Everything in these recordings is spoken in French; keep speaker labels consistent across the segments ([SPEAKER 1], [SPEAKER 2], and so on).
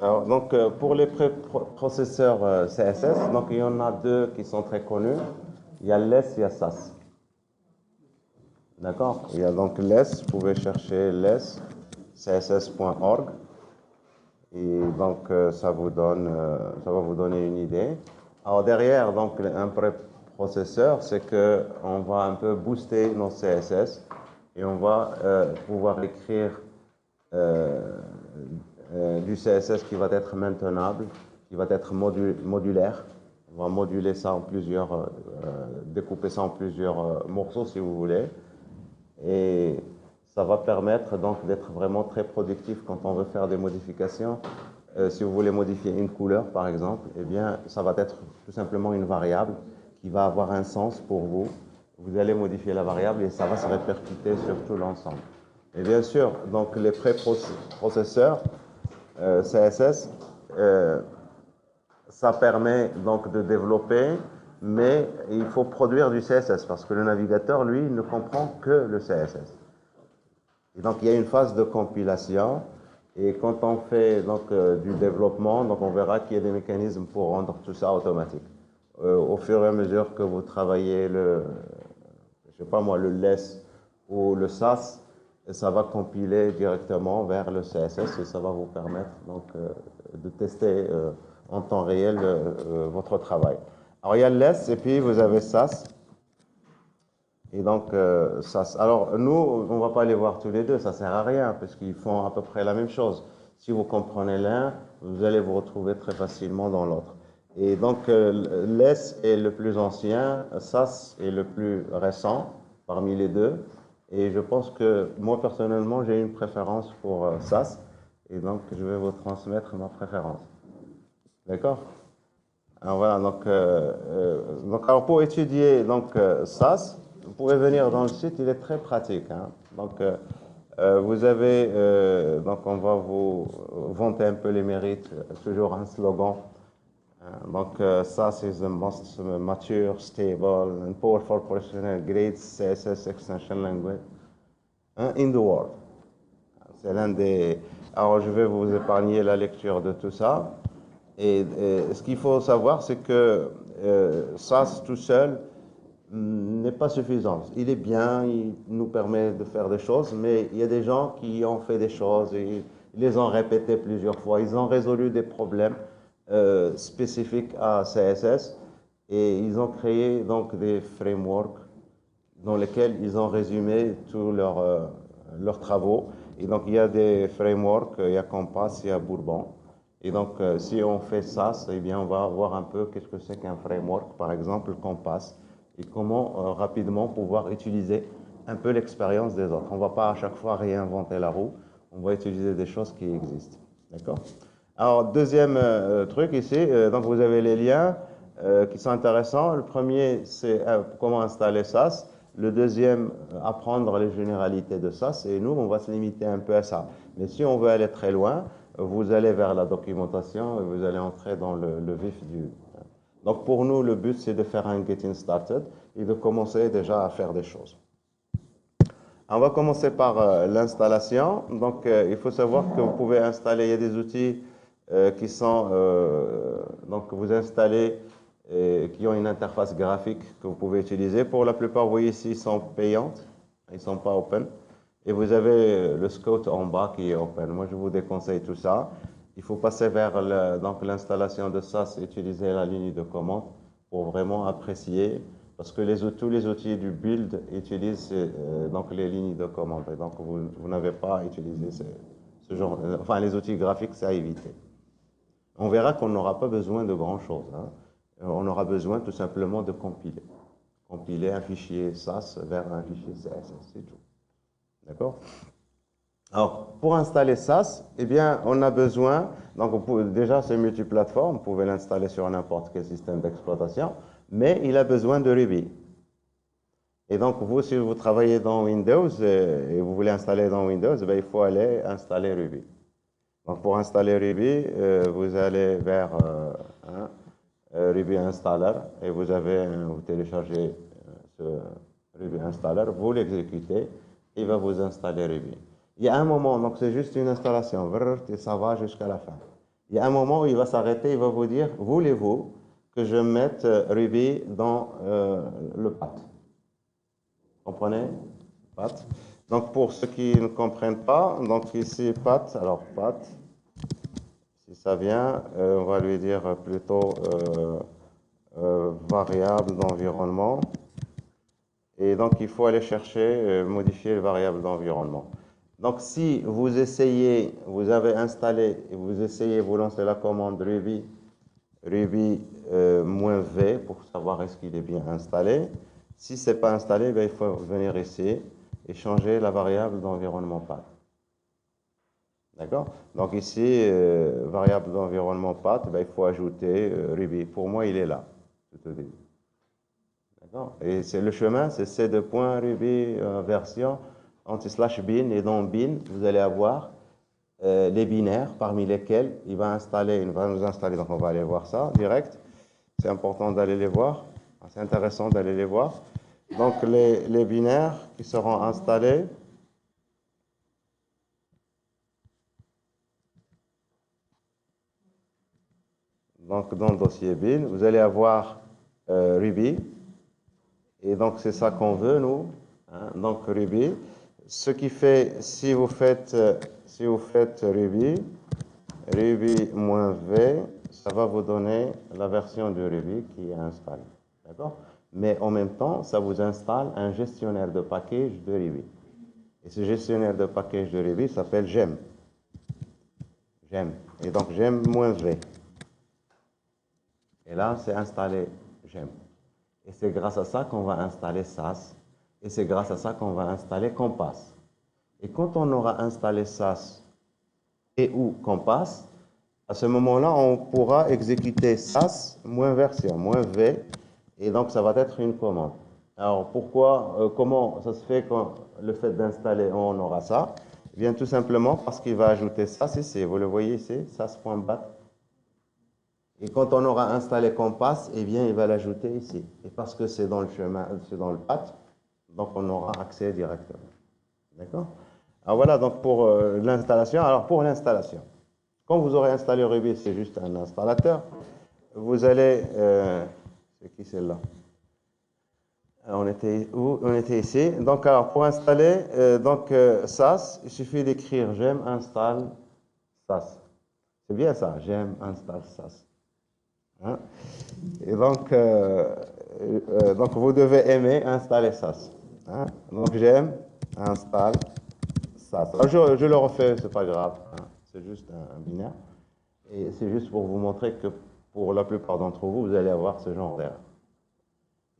[SPEAKER 1] Alors, donc, pour les préprocesseurs CSS, donc, il y en a deux qui sont très connus. Il y a LESS, il y a SAS. D'accord? Il y a donc LESS, vous pouvez chercher LESS, css.org. Et donc, ça va vous donner une idée. Alors, derrière, donc, un préprocesseur, c'est qu'on va un peu booster nos CSS et on va pouvoir écrire du CSS qui va être maintenable, qui va être modulaire. On va moduler ça en plusieurs, découper ça en plusieurs morceaux si vous voulez. Et ça va permettre donc d'être vraiment très productif quand on veut faire des modifications. Si vous voulez modifier une couleur par exemple, eh bien ça va être tout simplement une variable qui va avoir un sens pour vous. Vous allez modifier la variable et ça va se répercuter sur tout l'ensemble. Et bien sûr, donc les préprocesseurs CSS, ça permet donc de développer, mais il faut produire du CSS parce que le navigateur, lui, ne comprend que le CSS. Et donc il y a une phase de compilation et quand on fait donc du développement, donc on verra qu'il y a des mécanismes pour rendre tout ça automatique. Au fur et à mesure que vous travaillez je sais pas moi, le LESS ou le SAS, ça va compiler directement vers le CSS et ça va vous permettre donc de tester en temps réel votre travail. Alors il y a LESS et puis vous avez SAS. Et donc, SAS. Alors nous, on ne va pas les voir tous les deux, ça ne sert à rien, parce qu'ils font à peu près la même chose. Si vous comprenez l'un, vous allez vous retrouver très facilement dans l'autre. Et donc, LESS est le plus ancien, SAS est le plus récent parmi les deux. Et je pense que moi, personnellement, j'ai une préférence pour SAS. Et donc, je vais vous transmettre ma préférence. D'accord? Alors voilà, donc alors pour étudier donc, SAS, vous pouvez venir dans le site, il est très pratique. Hein. Donc, vous avez, donc on va vous vanter un peu les mérites, toujours un slogan. Donc, SAS is the most mature, stable, and powerful professional grade CSS extension language in the world. C'est l'un des. Alors, je vais vous épargner la lecture de tout ça. Et ce qu'il faut savoir, c'est que SAS tout seul n'est pas suffisant. Il est bien, il nous permet de faire des choses, mais il y a des gens qui ont fait des choses et ils les ont répétées plusieurs fois. Ils ont résolu des problèmes spécifiques à CSS et ils ont créé donc des frameworks dans lesquels ils ont résumé tous leurs travaux. Et donc il y a des frameworks, il y a Compass, il y a Bourbon. Et donc, si on fait ça, eh bien, on va voir un peu qu'est-ce que c'est qu'un framework, par exemple, Compass, et comment rapidement pouvoir utiliser un peu l'expérience des autres. On ne va pas à chaque fois réinventer la roue, on va utiliser des choses qui existent. D'accord? Alors, deuxième truc ici, donc vous avez les liens qui sont intéressants. Le premier, c'est comment installer SAS. Le deuxième, apprendre les généralités de SAS. Et nous, on va se limiter un peu à ça. Mais si on veut aller très loin, vous allez vers la documentation et vous allez entrer dans le vif du... Donc pour nous, le but, c'est de faire un getting started et de commencer déjà à faire des choses. On va commencer par l'installation. Donc il faut savoir que vous pouvez installer, il y a des outils qui sont... donc vous installez, qui ont une interface graphique que vous pouvez utiliser. Pour la plupart, vous voyez ici, ils sont payantes, ils ne sont pas open. Et vous avez le Scout en bas qui est open. Moi, je vous déconseille tout ça. Il faut passer vers l'installation de SAS et utiliser la ligne de commande pour vraiment apprécier. Parce que tous les outils du build utilisent donc les lignes de commande. Et donc, vous n'avez pas à utiliser ce genre. Enfin, les outils graphiques, c'est à éviter. On verra qu'on n'aura pas besoin de grand-chose. Hein. On aura besoin tout simplement de compiler. Compiler un fichier SAS vers un fichier CSS, c'est tout. D'accord? Alors, pour installer SAS, eh bien, on a besoin, donc déjà c'est multiplateforme, vous pouvez l'installer sur n'importe quel système d'exploitation, mais il a besoin de Ruby. Et donc, vous, si vous travaillez dans Windows et vous voulez installer dans Windows, il faut aller installer Ruby. Donc, pour installer Ruby, vous allez vers Ruby Installer et vous téléchargez ce Ruby Installer, vous l'exécutez, il va vous installer Ruby. Il y a un moment, donc c'est juste une installation, et ça va jusqu'à la fin. Il y a un moment où il va s'arrêter, il va vous dire, voulez-vous que je mette Ruby dans le path? Comprenez? Path. Donc pour ceux qui ne comprennent pas, donc ici path, alors path, si ça vient, on va lui dire plutôt variable d'environnement. Et donc, il faut aller chercher, modifier les variables d'environnement. Donc, si vous essayez, vous avez installé, et vous essayez, vous lancez la commande Ruby, -v pour savoir est-ce qu'il est bien installé. Si ce n'est pas installé, ben, il faut venir ici et changer la variable d'environnement path. D'accord? Donc ici, variable d'environnement path, ben, il faut ajouter Ruby. Pour moi, il est là, tout au début. Et c'est le chemin, c'est c2.ruby version anti/bin. Et dans bin, vous allez avoir les binaires parmi lesquels il va nous installer. Donc on va aller voir ça direct. C'est important d'aller les voir. C'est intéressant d'aller les voir. Donc les binaires qui seront installés. Donc dans le dossier bin, vous allez avoir Ruby. Et donc, c'est ça qu'on veut, nous. Hein? Donc, Ruby. Ce qui fait, si vous faites Ruby, Ruby-v, ça va vous donner la version de Ruby qui est installée. D'accord? Mais en même temps, ça vous installe un gestionnaire de package de Ruby. Et ce gestionnaire de package de Ruby s'appelle gem. Gem. Et donc, gem-v. Et là, c'est installé gem. Et c'est grâce à ça qu'on va installer SAS. Et c'est grâce à ça qu'on va installer Compass. Et quand on aura installé SAS et ou Compass, à ce moment-là, on pourra exécuter SAS -version, -v. Et donc, ça va être une commande. Alors, pourquoi, comment ça se fait quand le fait d'installer, on aura ça? Eh bien, tout simplement parce qu'il va ajouter SAS ici. Vous le voyez ici, SAS.bat. Et quand on aura installé Compass, eh bien, il va l'ajouter ici. Et parce que c'est dans le chemin, c'est dans le path, donc on aura accès directement. D'accord? Alors voilà, donc pour l'installation. Alors pour l'installation, quand vous aurez installé Ruby, c'est juste un installateur. Vous allez... c'est qui celle-là? On était où? On était ici. Donc alors pour installer SAS, il suffit d'écrire gem install SAS. C'est bien ça, gem install SAS. Hein? Et donc, vous devez aimer installer SAS. Hein? Donc, j'aime, installe SAS. Alors, je le refais, c'est pas grave. Hein? C'est juste un binaire. Et c'est juste pour vous montrer que pour la plupart d'entre vous, vous allez avoir ce genre d'erreur.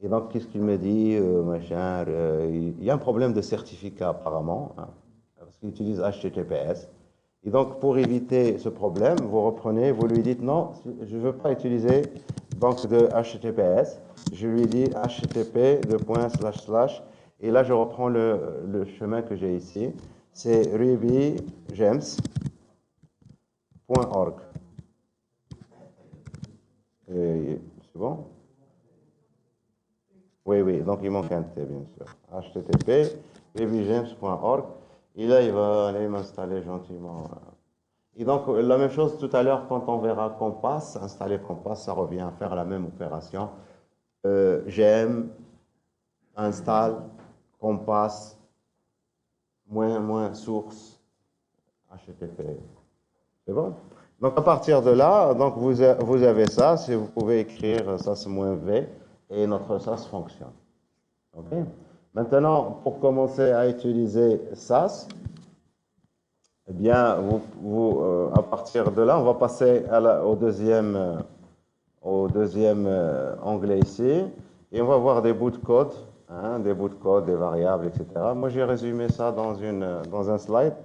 [SPEAKER 1] Et donc, qu'est-ce qu'il me dit, machin, il y a un problème de certificat apparemment, hein, parce qu'il utilise HTTPS. Et donc, pour éviter ce problème, vous reprenez, vous lui dites non, je ne veux pas utiliser donc de HTTPS. Je lui dis HTTP // et là, je reprends le chemin que j'ai ici. C'est rubygems.org. C'est bon? Oui, oui, donc il manque un T, bien sûr. HTTP rubygems.org. Et là, il va aller m'installer gentiment. Et donc, la même chose tout à l'heure, quand on verra Compass, installer Compass, ça revient à faire la même opération. Gem, install, Compass, source, HTTP. C'est bon? Donc, à partir de là, donc vous avez ça. Si vous pouvez écrire SAS -v et notre SAS fonctionne. OK? Maintenant, pour commencer à utiliser SAS, eh bien, à partir de là, on va passer au deuxième onglet ici, et on va voir des bouts de code, hein, des bouts de code, des variables, etc. Moi, j'ai résumé ça dans un slide.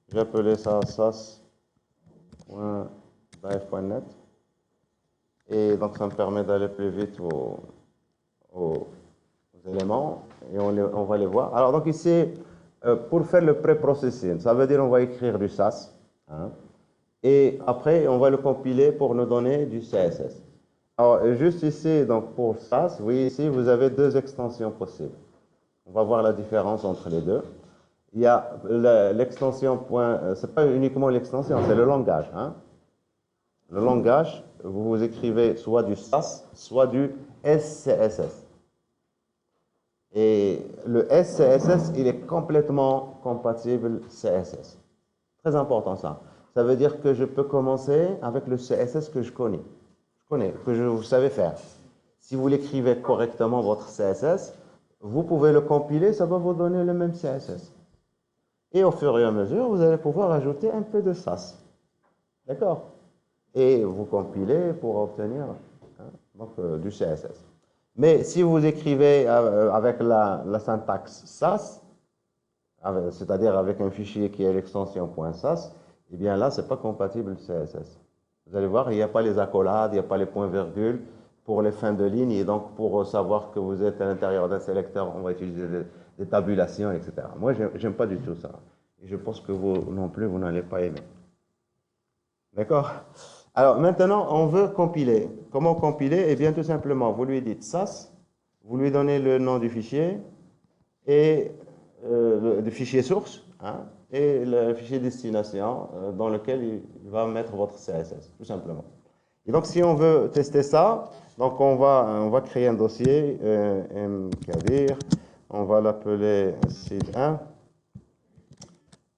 [SPEAKER 1] J'ai appelé ça sas.dive.net. Et donc, ça me permet d'aller plus vite aux éléments, et on va les voir. Alors, donc ici, pour faire le pré-processing, ça veut dire on va écrire du SAS, hein, et après, on va le compiler pour nous donner du CSS. Alors, juste ici, donc pour SAS, oui, ici, vous avez deux extensions possibles. On va voir la différence entre les deux. Il y a l'extension c'est pas uniquement l'extension, c'est le langage. Hein. le langage, vous écrivez soit du SAS, soit du SCSS. Et le SCSS, il est complètement compatible CSS. Très important ça. Ça veut dire que je peux commencer avec le CSS que je connais, que vous savez faire. Si vous l'écrivez correctement, votre CSS, vous pouvez le compiler, ça va vous donner le même CSS. Et au fur et à mesure, vous allez pouvoir ajouter un peu de SAS. D'accord? Et vous compilez pour obtenir du CSS. Mais si vous écrivez avec la syntaxe SAS, c'est-à-dire avec un fichier qui est l'extension .sas, eh bien là, ce n'est pas compatible CSS. Vous allez voir, il n'y a pas les accolades, il n'y a pas les points-virgules pour les fins de ligne, et donc pour savoir que vous êtes à l'intérieur d'un sélecteur, on va utiliser des tabulations, etc. Moi, je n'aime pas du tout ça. Et je pense que vous non plus, vous n'allez pas aimer. D'accord? Alors maintenant, on veut compiler. Comment compiler? Eh bien, tout simplement, vous lui dites SAS, vous lui donnez le nom du fichier, et le fichier source, hein, et le fichier destination dans lequel il va mettre votre CSS, tout simplement. Et donc, si on veut tester ça, donc on va créer un dossier, mkdir, on va l'appeler seed 1,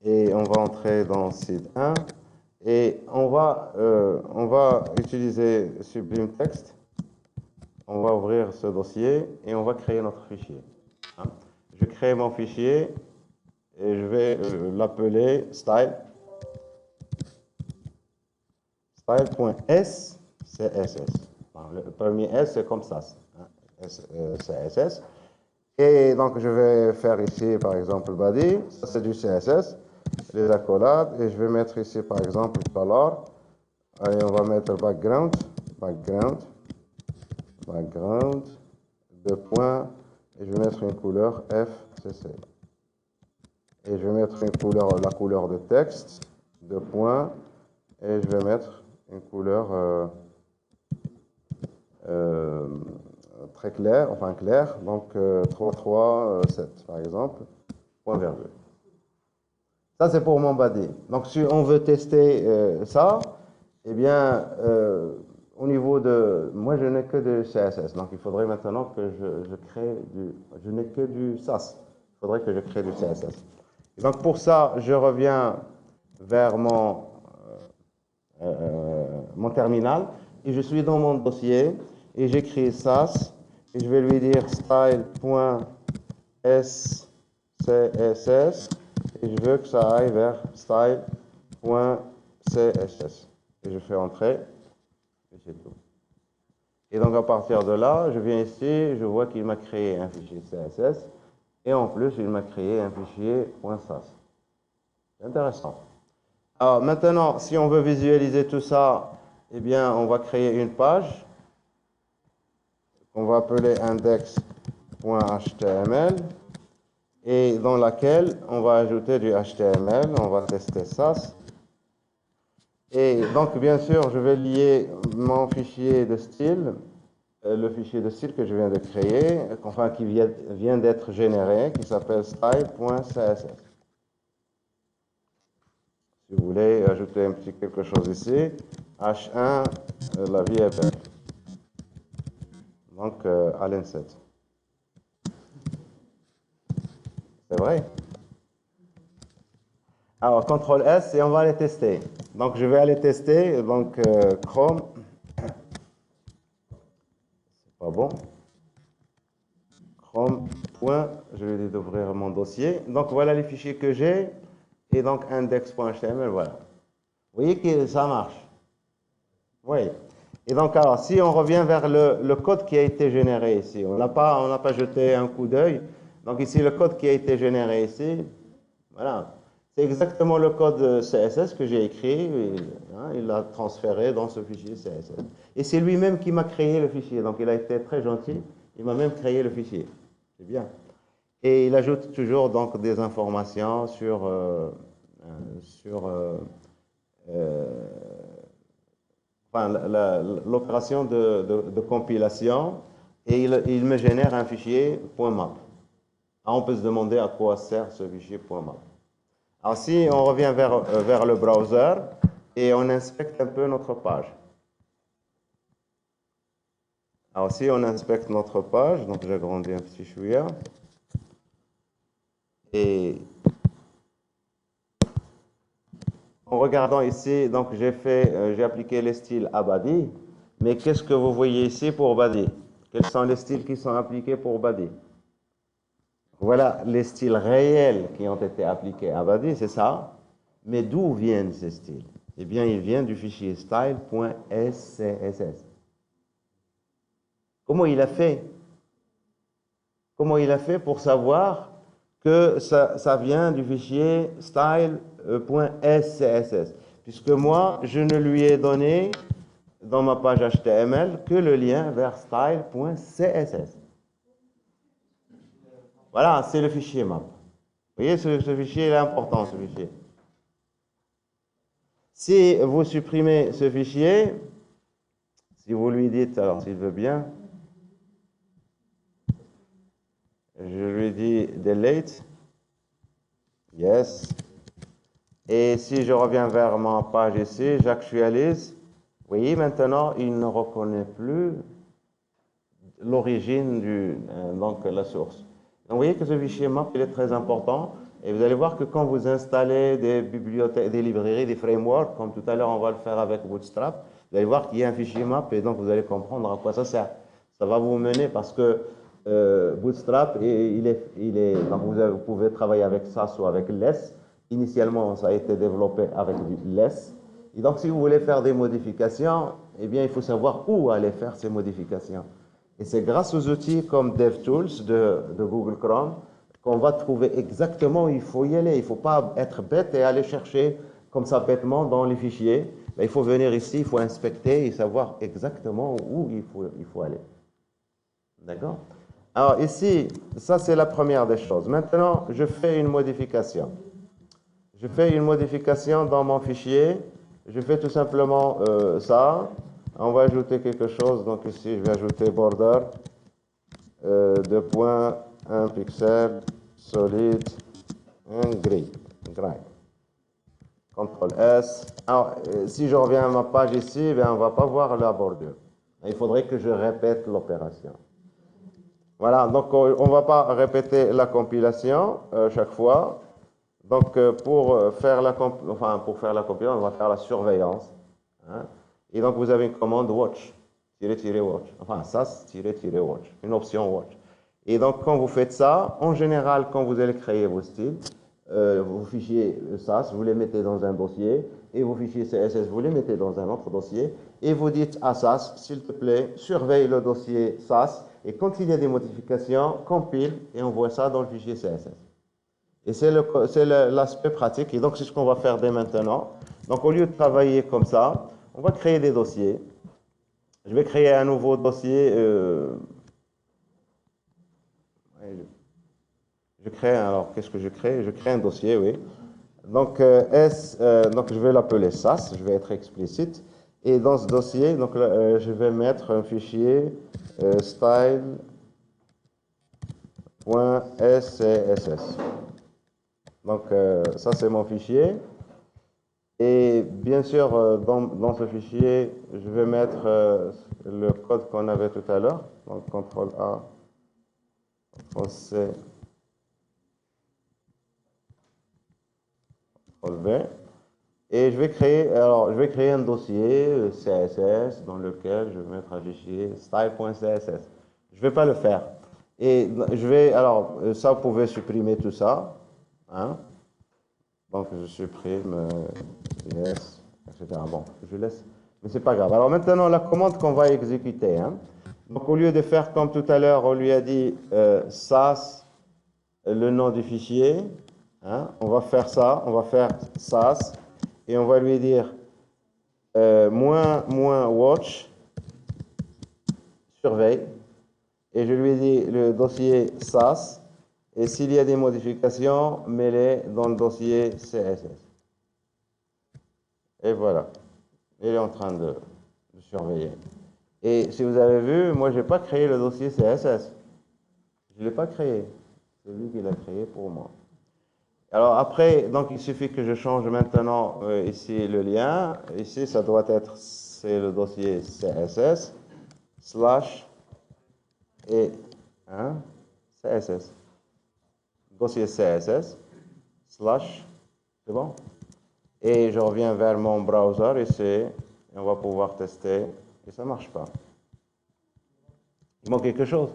[SPEAKER 1] et on va entrer dans seed 1, et on va utiliser Sublime Text, on va ouvrir ce dossier, et on va créer notre fichier. Hein. Je crée mon fichier, et je vais l'appeler style. Style.scss. Le premier S, c'est comme ça. Hein, CSS. Et donc, je vais faire ici, par exemple, body. Ça, c'est du CSS. Les accolades. Et je vais mettre ici, par exemple, color. Allez, on va mettre background. Deux points. Et je vais mettre une couleur FCC. Et je vais mettre la couleur de texte. Deux points. Et je vais mettre une couleur très claire, enfin claire, donc 337 par exemple, point virgule. Ça c'est pour mon body. Donc si on veut tester ça, eh bien au niveau de... Moi je n'ai que du CSS, donc il faudrait maintenant que je crée du... Je n'ai que du SAS, il faudrait que je crée du CSS. Et donc pour ça, je reviens vers mon terminal, et je suis dans mon dossier, et j'écris SAS, et je vais lui dire style.scss, et je veux que ça aille vers style.css. Et je fais entrer, et c'est tout. Et donc à partir de là, je viens ici, je vois qu'il m'a créé un fichier CSS, et en plus, il m'a créé un fichier .sas. C'est intéressant. Alors maintenant, si on veut visualiser tout ça, eh bien, on va créer une page qu'on va appeler index.html et dans laquelle on va ajouter du HTML. On va tester ça. Et donc, bien sûr, je vais lier mon fichier de style, le fichier de style que je viens de créer, enfin qui vient d'être généré, qui s'appelle style.css. Si vous voulez ajouter un petit quelque chose ici, H1, la vie est belle. Donc, à l'N7. C'est vrai? Alors, CTRL S et on va aller tester. Donc, je vais aller tester. Donc, Chrome. C'est pas bon. Chrome. Je vais dire d'ouvrir mon dossier. Donc, voilà les fichiers que j'ai. Et donc, index.html, voilà. Vous voyez que ça marche. Oui. Et donc, alors, si on revient vers le code qui a été généré ici, on n'a pas jeté un coup d'œil. Donc, ici, le code qui a été généré ici, voilà. C'est exactement le code CSS que j'ai écrit. Il l'a transféré dans ce fichier CSS. Et c'est lui-même qui m'a créé le fichier. Donc, il a été très gentil. Il m'a même créé le fichier. C'est bien. Et il ajoute toujours donc, des informations sur l'opération de compilation. Et il me génère un fichier .map. Alors, on peut se demander à quoi sert ce fichier .map. Alors, si on revient vers le browser et on inspecte un peu notre page. Alors, si on inspecte notre page, donc j'agrandis un petit chouïa, et en regardant ici, donc j'ai appliqué les styles à Badi, mais qu'est-ce que vous voyez ici pour Badi? Quels sont les styles qui sont appliqués pour Badi? Voilà les styles réels qui ont été appliqués à Badi, c'est ça. Mais d'où viennent ces styles? Eh bien, ils viennent du fichier style.scss. Comment il a fait? Comment il a fait pour savoir que ça vient du fichier style.scss? Puisque moi, je ne lui ai donné dans ma page HTML que le lien vers style.css. Voilà, c'est le fichier map. Vous voyez, ce fichier est important, ce fichier. Si vous supprimez ce fichier, si vous lui dites, alors s'il veut bien, je lui dis delete, yes, et si je reviens vers ma page ici, j'actualise, vous voyez maintenant, il ne reconnaît plus l'origine donc la source. Donc vous voyez que ce fichier map, il est très important, et vous allez voir que quand vous installez des bibliothèques, des librairies, des frameworks, comme tout à l'heure on va le faire avec Bootstrap, vous allez voir qu'il y a un fichier map, et donc vous allez comprendre à quoi ça sert. Ça va vous mener parce que Bootstrap, donc vous pouvez travailler avec SAS ou avec Less. Initialement, ça a été développé avec du Less. Et donc, si vous voulez faire des modifications, eh bien, il faut savoir où aller faire ces modifications. Et c'est grâce aux outils comme DevTools de Google Chrome qu'on va trouver exactement où il faut y aller. Il ne faut pas être bête et aller chercher comme ça bêtement dans les fichiers. Mais il faut venir ici, il faut inspecter et savoir exactement où il faut aller. D'accord? Alors ici, ça c'est la première des choses. Maintenant, je fais une modification. Je fais une modification dans mon fichier. Je fais tout simplement ça. On va ajouter quelque chose. Donc ici, je vais ajouter border de point 1 pixel solide gris. CTRL S. Alors, si je reviens à ma page ici, on ne va pas voir la bordure. Il faudrait que je répète l'opération. Voilà, donc on ne va pas répéter la compilation chaque fois. Donc pour faire la compilation, on va faire la surveillance. Hein. Et donc vous avez une commande watch, watch, enfin SAS, watch, une option watch. Et donc quand vous faites ça, en général, quand vous allez créer vos styles, vos fichiers SAS, vous les mettez dans un dossier, et vos fichiers CSS, vous les mettez dans un autre dossier, et vous dites à SAS, s'il te plaît, surveille le dossier SAS, et quand il y a des modifications, compile, et envoie ça dans le fichier CSS. Et c'est l'aspect pratique, et donc c'est ce qu'on va faire dès maintenant. Donc au lieu de travailler comme ça, on va créer des dossiers. Je vais créer un nouveau dossier. Alors qu'est-ce que je crée? Je crée un dossier, oui. Donc, donc je vais l'appeler SAS, je vais être explicite. Et dans ce dossier, donc, je vais mettre un fichier style.scss. Donc, ça, c'est mon fichier. Et bien sûr, dans ce fichier, je vais mettre le code qu'on avait tout à l'heure. Donc, CTRL A, CTRL C, CTRL V. Et je vais créer un dossier CSS dans lequel je vais mettre un fichier style.css. Je ne vais pas le faire. Et ça, vous pouvez supprimer tout ça. Hein? Donc, je supprime, yes, etc. Bon, je laisse, mais c'est pas grave. Alors maintenant, la commande qu'on va exécuter. Hein? Donc, au lieu de faire comme tout à l'heure, on lui a dit SAS, le nom du fichier. Hein? On va faire ça, on va faire SAS, et on va lui dire -watch, surveille, et je lui ai dit le dossier SAS, et s'il y a des modifications, mets-les dans le dossier CSS. Et voilà. Il est en train de surveiller. Et si vous avez vu, moi, je n'ai pas créé le dossier CSS. Je ne l'ai pas créé. C'est lui qui l'a créé pour moi. Alors après, donc il suffit que je change maintenant ici le lien. Ici, ça doit être, c'est le dossier CSS / et hein, CSS. Dossier CSS, slash, c'est bon? Et je reviens vers mon browser ici, et on va pouvoir tester, et ça ne marche pas. Il manque quelque chose?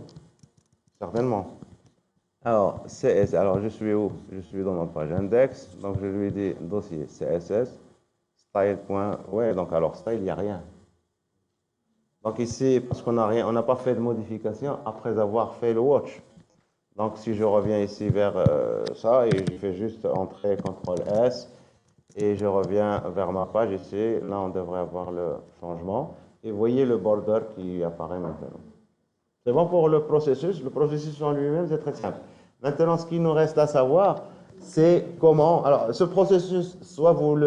[SPEAKER 1] Certainement. Alors, CSS, alors je suis où? Je suis dans ma page index, donc je lui dis dossier CSS, style. Ouais, donc alors style, il n'y a rien. Donc ici, parce qu'on n'a rien, on n'a pas fait de modification après avoir fait le watch. Donc si je reviens ici vers ça, et je fais juste entrer CTRL S, et je reviens vers ma page ici, là on devrait avoir le changement, et vous voyez le border qui apparaît maintenant. C'est bon pour le processus en lui-même, c'est très simple. Maintenant, ce qu'il nous reste à savoir, c'est comment. Alors, ce processus, soit vous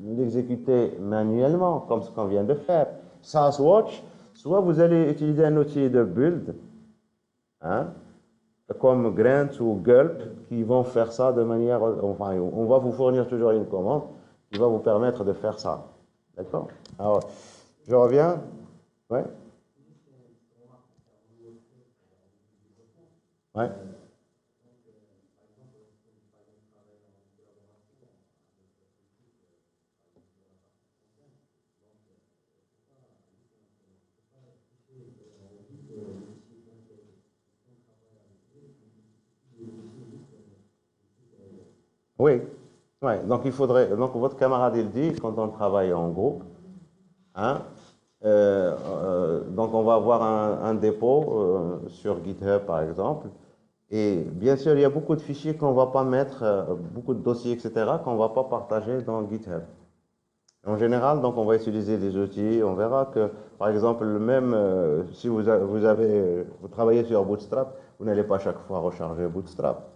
[SPEAKER 1] l'exécutez manuellement, comme ce qu'on vient de faire, SAS Watch, soit vous allez utiliser un outil de build, hein, comme Grant ou Gulp, qui vont faire ça de manière. Enfin, on va vous fournir toujours une commande qui va vous permettre de faire ça. D'accord? Alors, je reviens. Ouais. Ouais. Oui, ouais. Donc il faudrait, donc votre camarade il dit quand on travaille en groupe, hein, donc on va avoir un dépôt sur GitHub par exemple, et bien sûr il y a beaucoup de fichiers qu'on va pas mettre, beaucoup de dossiers etc. qu'on va pas partager dans GitHub. En général, donc on va utiliser des outils, on verra que par exemple même si vous travaillez sur Bootstrap, vous n'allez pas chaque fois recharger Bootstrap.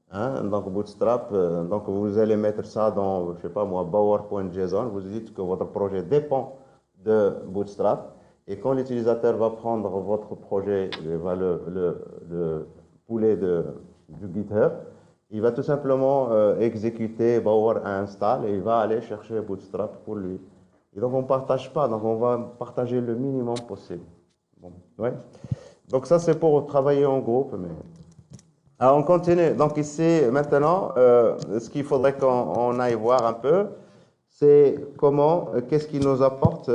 [SPEAKER 1] Hein, donc Bootstrap, donc vous allez mettre ça dans, je sais pas moi, bower.json, vous dites que votre projet dépend de Bootstrap, et quand l'utilisateur va prendre votre projet, il va le pouler du GitHub, il va tout simplement exécuter bower install et il va aller chercher Bootstrap pour lui. Et donc on ne partage pas, donc on va partager le minimum possible. Bon, ouais. Donc ça c'est pour travailler en groupe, mais... Alors, on continue. Donc ici, maintenant, ce qu'il faudrait qu'on aille voir un peu, c'est comment, qu'est-ce qui nous apporte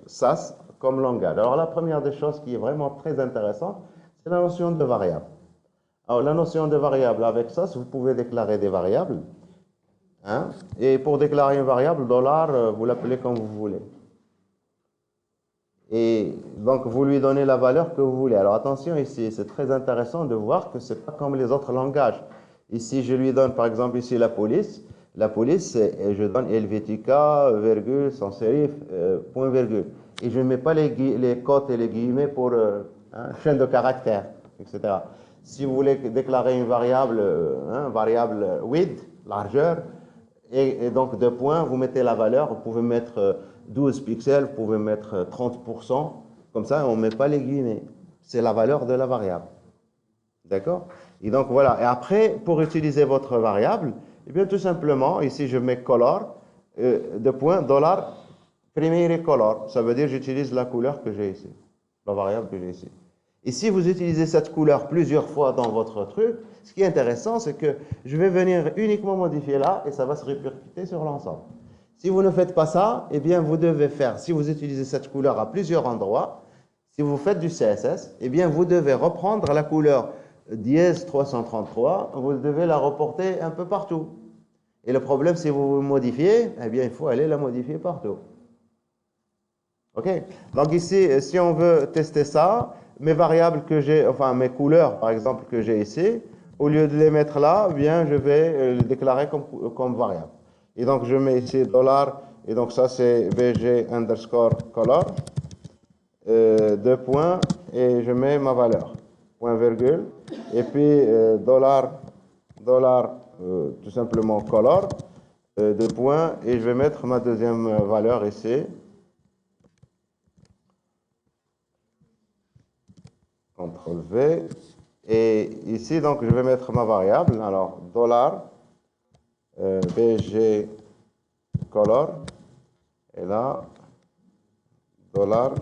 [SPEAKER 1] SAS comme langage. Alors, la première des choses qui est vraiment très intéressante, c'est la notion de variable. Alors, la notion de variable, avec SAS, vous pouvez déclarer des variables. Hein, et pour déclarer une variable, $, vous l'appelez comme vous voulez. Et donc, vous lui donnez la valeur que vous voulez. Alors, attention ici, c'est très intéressant de voir que ce n'est pas comme les autres langages. Ici, je lui donne, par exemple, ici la police. La police, je donne Helvetica, virgule, sans sérif, point virgule. Et je ne mets pas les cotes et les guillemets pour chaîne de caractères, etc. Si vous voulez déclarer une variable, variable width, largeur, et donc deux points, vous mettez la valeur, vous pouvez mettre 12 pixels, vous pouvez mettre 30%, comme ça on ne met pas les guillemets. C'est la valeur de la variable. D'accord? Et donc voilà, et après, pour utiliser votre variable, eh bien tout simplement, ici je mets color, deux points, $, primary color, ça veut dire j'utilise la couleur que j'ai ici, la variable que j'ai ici. Et si vous utilisez cette couleur plusieurs fois dans votre truc, ce qui est intéressant, c'est que je vais venir uniquement modifier là et ça va se répercuter sur l'ensemble. Si vous ne faites pas ça, eh bien vous devez faire, si vous utilisez cette couleur à plusieurs endroits, si vous faites du CSS, eh bien vous devez reprendre la couleur dièse 333, vous devez la reporter un peu partout. Et le problème, si vous modifiez, eh bien il faut aller la modifier partout. OK? Donc ici, si on veut tester ça, mes variables que j'ai, enfin mes couleurs par exemple que j'ai ici, au lieu de les mettre là, eh bien je vais les déclarer comme variable. Et donc je mets ici $, et donc ça c'est bg underscore color, deux points, et je mets ma valeur, point virgule, et puis dollar, tout simplement color, deux points, et je vais mettre ma deuxième valeur ici. CTRL V. Et ici, donc, je vais mettre ma variable. Alors, $bg color. Et là, $color.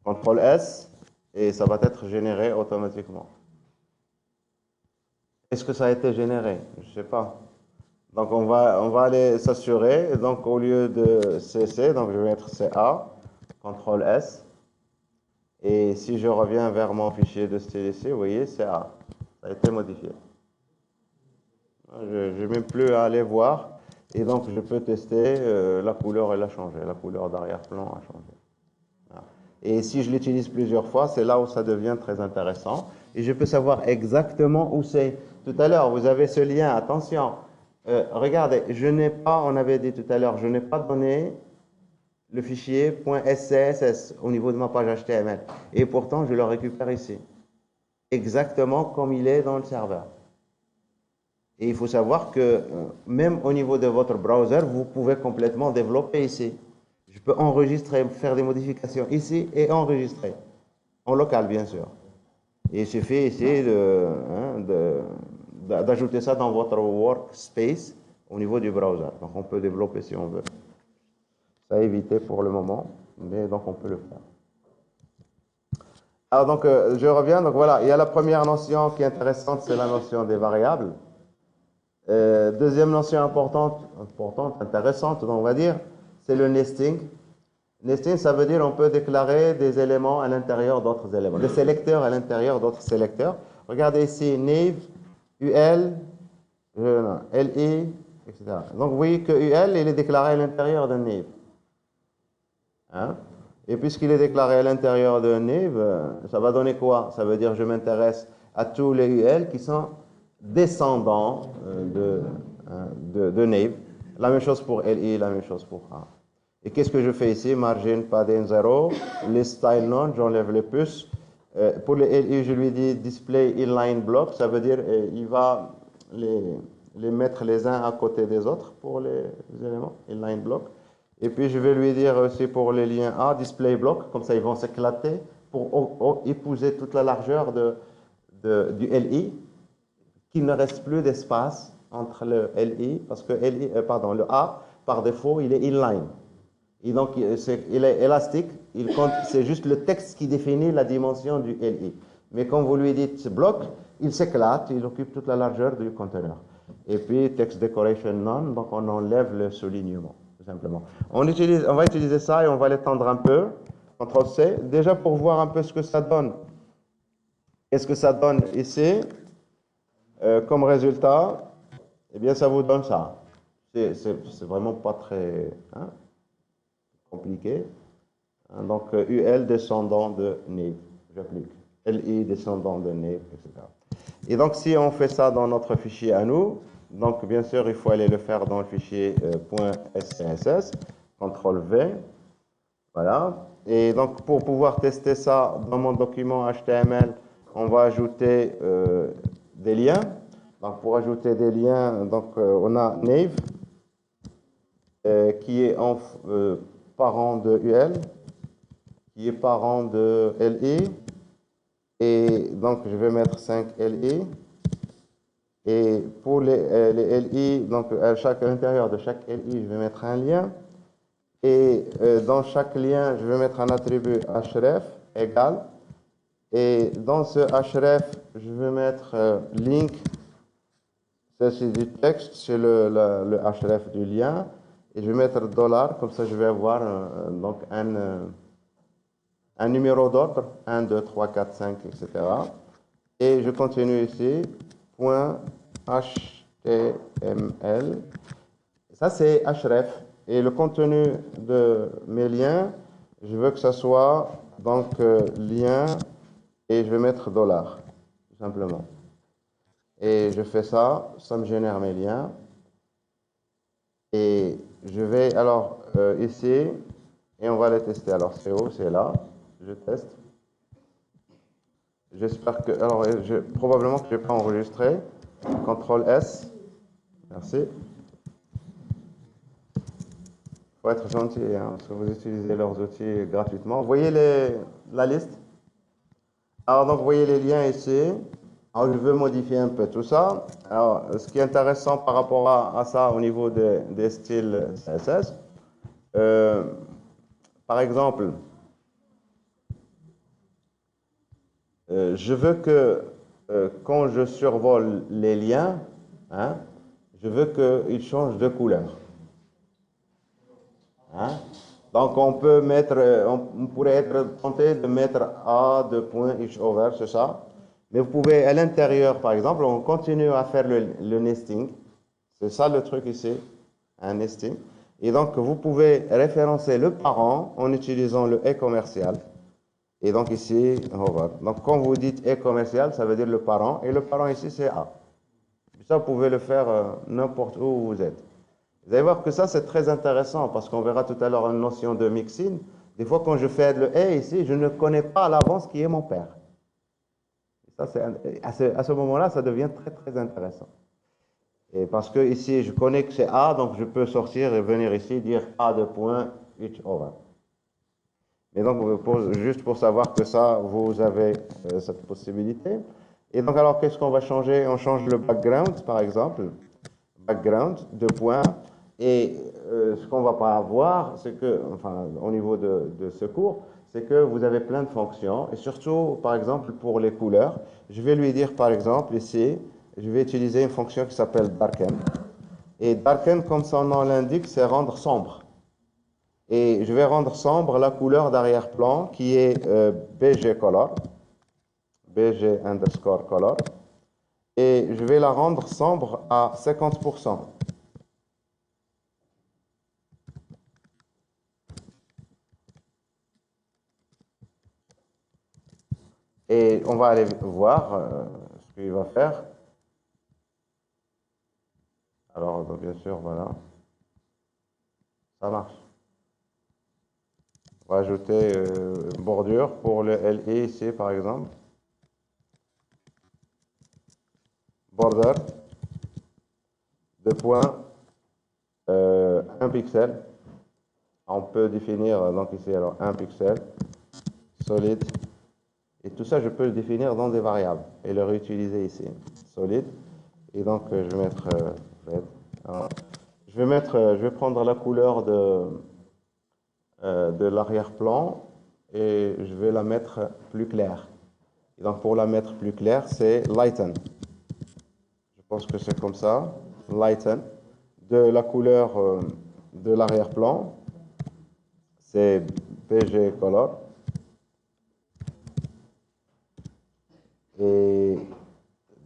[SPEAKER 1] CTRL S, et ça va être généré automatiquement. Est-ce que ça a été généré? Je ne sais pas. Donc, on va aller s'assurer. Et donc, au lieu de CC, donc je vais mettre CA, CTRL S. Et si je reviens vers mon fichier de style ici, vous voyez, CA. Ça a été modifié. Je n'ai même plus à aller voir. Et donc, je peux tester, la couleur, elle a changé. La couleur d'arrière-plan a changé. Voilà. Et si je l'utilise plusieurs fois, c'est là où ça devient très intéressant. Et je peux savoir exactement où c'est. Tout à l'heure, vous avez ce lien, attention. Regardez, je n'ai pas, on avait dit tout à l'heure, je n'ai pas donné le fichier .scss au niveau de ma page HTML. Et pourtant, je le récupère ici. Exactement comme il est dans le serveur. Et il faut savoir que même au niveau de votre browser, vous pouvez complètement développer ici. Je peux enregistrer, faire des modifications ici et enregistrer. En local, bien sûr. Et il suffit ici d'ajouter ça dans votre workspace au niveau du browser. Donc on peut développer si on veut. Ça a évité pour le moment, mais donc on peut le faire. Alors donc je reviens. Donc voilà, il y a la première notion qui est intéressante, c'est la notion des variables. Deuxième notion importante, intéressante, on va dire, c'est le nesting. Nesting, ça veut dire on peut déclarer des éléments à l'intérieur d'autres éléments, des sélecteurs à l'intérieur d'autres sélecteurs. Regardez ici, naive, UL, LI, etc. Donc vous voyez que UL, il est déclaré à l'intérieur d'un naive. Hein? Et puisqu'il est déclaré à l'intérieur d'un naive, ça va donner quoi? Ça veut dire que je m'intéresse à tous les UL qui sont descendants de naive. La même chose pour LI, la même chose pour A. Et qu'est-ce que je fais ici? Margin, padding 0, list style none, j'enlève les puces. Pour les LI, je lui dis display inline block, ça veut dire il va les mettre les uns à côté des autres pour les éléments, inline block. Et puis je vais lui dire aussi pour les liens A, display block, comme ça ils vont s'éclater pour épouser toute la largeur du LI, qu'il ne reste plus d'espace entre le LI, parce que le A, par défaut, il est inline. Et donc, il est élastique, c'est juste le texte qui définit la dimension du LI. Mais quand vous lui dites bloc, il s'éclate, il occupe toute la largeur du conteneur. Et puis, text decoration none, donc on enlève le soulignement, tout simplement. On va utiliser ça et on va l'étendre un peu. CTRL C, déjà pour voir un peu ce que ça donne. Qu'est-ce que ça donne ici? Comme résultat, eh bien, ça vous donne ça. C'est vraiment pas très compliqué. Donc, UL descendant de naive, j'applique. LI descendant de naive, etc. Et donc, si on fait ça dans notre fichier à nous, donc bien sûr, il faut aller le faire dans le fichier .scss, CTRL V, voilà. Et donc, pour pouvoir tester ça dans mon document HTML, on va ajouter des liens. Donc, pour ajouter des liens, donc, on a naive, qui est parent de UL, qui est parent de LI. Et donc, je vais mettre 5 LI. Et pour les LI, donc à l'intérieur de chaque LI, je vais mettre un lien. Et dans chaque lien, je vais mettre un attribut href égal. Et dans ce href, je vais mettre link. Ça, c'est du texte, c'est le href du lien. Et je vais mettre $, comme ça je vais avoir donc un numéro d'ordre, 1, 2, 3, 4, 5, etc. Et je continue ici, .html. Ça, c'est href. Et le contenu de mes liens, je veux que ça soit donc lien, et je vais mettre $, tout simplement. Et je fais ça, ça me génère mes liens. Et je vais alors ici, et on va les tester. Alors c'est où? C'est là. Je teste. J'espère que... Alors, probablement que je n'ai pas enregistré. CTRL S. Merci. Il faut être gentil, hein, parce que vous utilisez leurs outils gratuitement. Vous voyez la liste? Alors, donc, vous voyez les liens ici. Alors, je veux modifier un peu tout ça. Alors, ce qui est intéressant par rapport à ça au niveau des styles CSS, par exemple, je veux que quand je survole les liens, hein, je veux qu'ils changent de couleur. Hein. Donc on peut mettre, on pourrait être tenté de mettre A de point each over, c'est ça. Mais vous pouvez à l'intérieur, par exemple, on continue à faire le nesting. C'est ça le truc ici, un nesting. Et donc vous pouvez référencer le parent en utilisant le et commercial. Et donc ici, over. Donc quand vous dites et commercial, ça veut dire le parent. Et le parent ici, c'est A. Ça, vous pouvez le faire n'importe où vous êtes. Vous allez voir que ça, c'est très intéressant parce qu'on verra tout à l'heure une notion de mixing. Des fois, quand je fais le et ici, je ne connais pas à l'avance qui est mon père. Et ça, à ce moment-là, ça devient très, très intéressant. Et parce que ici, je connais que c'est A, donc je peux sortir et venir ici dire A de point, each over. Et donc, juste pour savoir que ça, vous avez cette possibilité. Et donc, alors, qu'est-ce qu'on va changer? On change le background, par exemple. Background, deux points. Et ce qu'on ne va pas avoir, c'est que, enfin, au niveau de ce cours, c'est que vous avez plein de fonctions. Et surtout, par exemple, pour les couleurs, je vais lui dire, par exemple, ici, je vais utiliser une fonction qui s'appelle darken. Et darken, comme son nom l'indique, c'est rendre sombre. Et je vais rendre sombre la couleur d'arrière-plan qui est BG color, BG underscore color. Et je vais la rendre sombre à 50%. Et on va aller voir ce qu'il va faire. Alors, donc, bien sûr, voilà. Ça marche. On va ajouter une bordure pour le LI ici, par exemple. Border. Deux points. 1 pixel. On peut définir, donc ici, alors 1 pixel. Solide. Et tout ça, je peux le définir dans des variables et le réutiliser ici. Solide. Et donc, je vais mettre red. Alors, je vais prendre la couleur de l'arrière-plan et je vais la mettre plus claire. Et donc, pour la mettre plus claire, c'est lighten. Je pense que c'est comme ça. Lighten. De la couleur de l'arrière-plan, c'est BG color. Et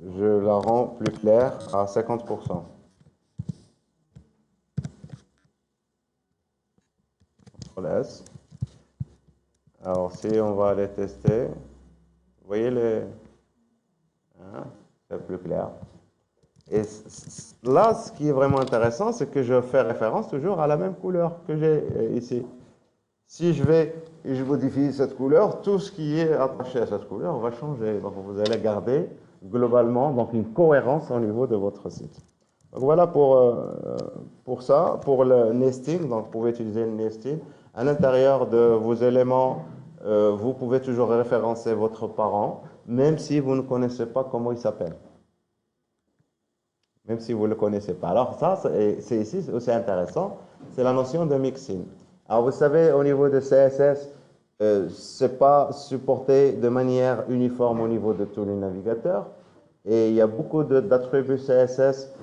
[SPEAKER 1] je la rends plus claire à 50%. CTRL S. Alors, si on va aller tester, vous voyez hein, c'est plus clair. Et là, ce qui est vraiment intéressant, c'est que je fais référence toujours à la même couleur que j'ai ici. Si je modifie cette couleur, tout ce qui est attaché à cette couleur va changer. Donc, vous allez garder globalement donc, une cohérence au niveau de votre site. Donc, voilà pour ça, pour le nesting. Donc, vous pouvez utiliser le nesting. À l'intérieur de vos éléments, vous pouvez toujours référencer votre parent, même si vous ne connaissez pas comment il s'appelle. Même si vous ne le connaissez pas. Alors ça, c'est ici aussi intéressant, c'est la notion de mixing. Alors vous savez, au niveau de CSS, ce n'est pas supporté de manière uniforme au niveau de tous les navigateurs. Et il y a beaucoup d'attributs CSS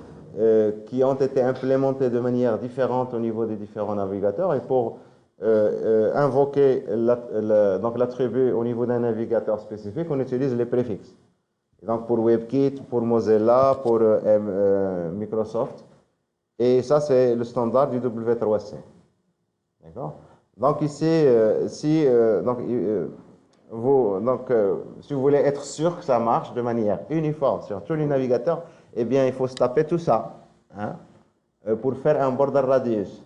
[SPEAKER 1] qui ont été implémentés de manière différente au niveau des différents navigateurs. Et pour invoquer donc l'attribut au niveau d'un navigateur spécifique, on utilise les préfixes. Et donc pour WebKit, pour Mozilla, pour Microsoft. Et ça, c'est le standard du W3C. D'accord? Donc ici, si vous voulez être sûr que ça marche de manière uniforme sur tous les navigateurs, eh bien, il faut se taper tout ça hein, pour faire un border radius.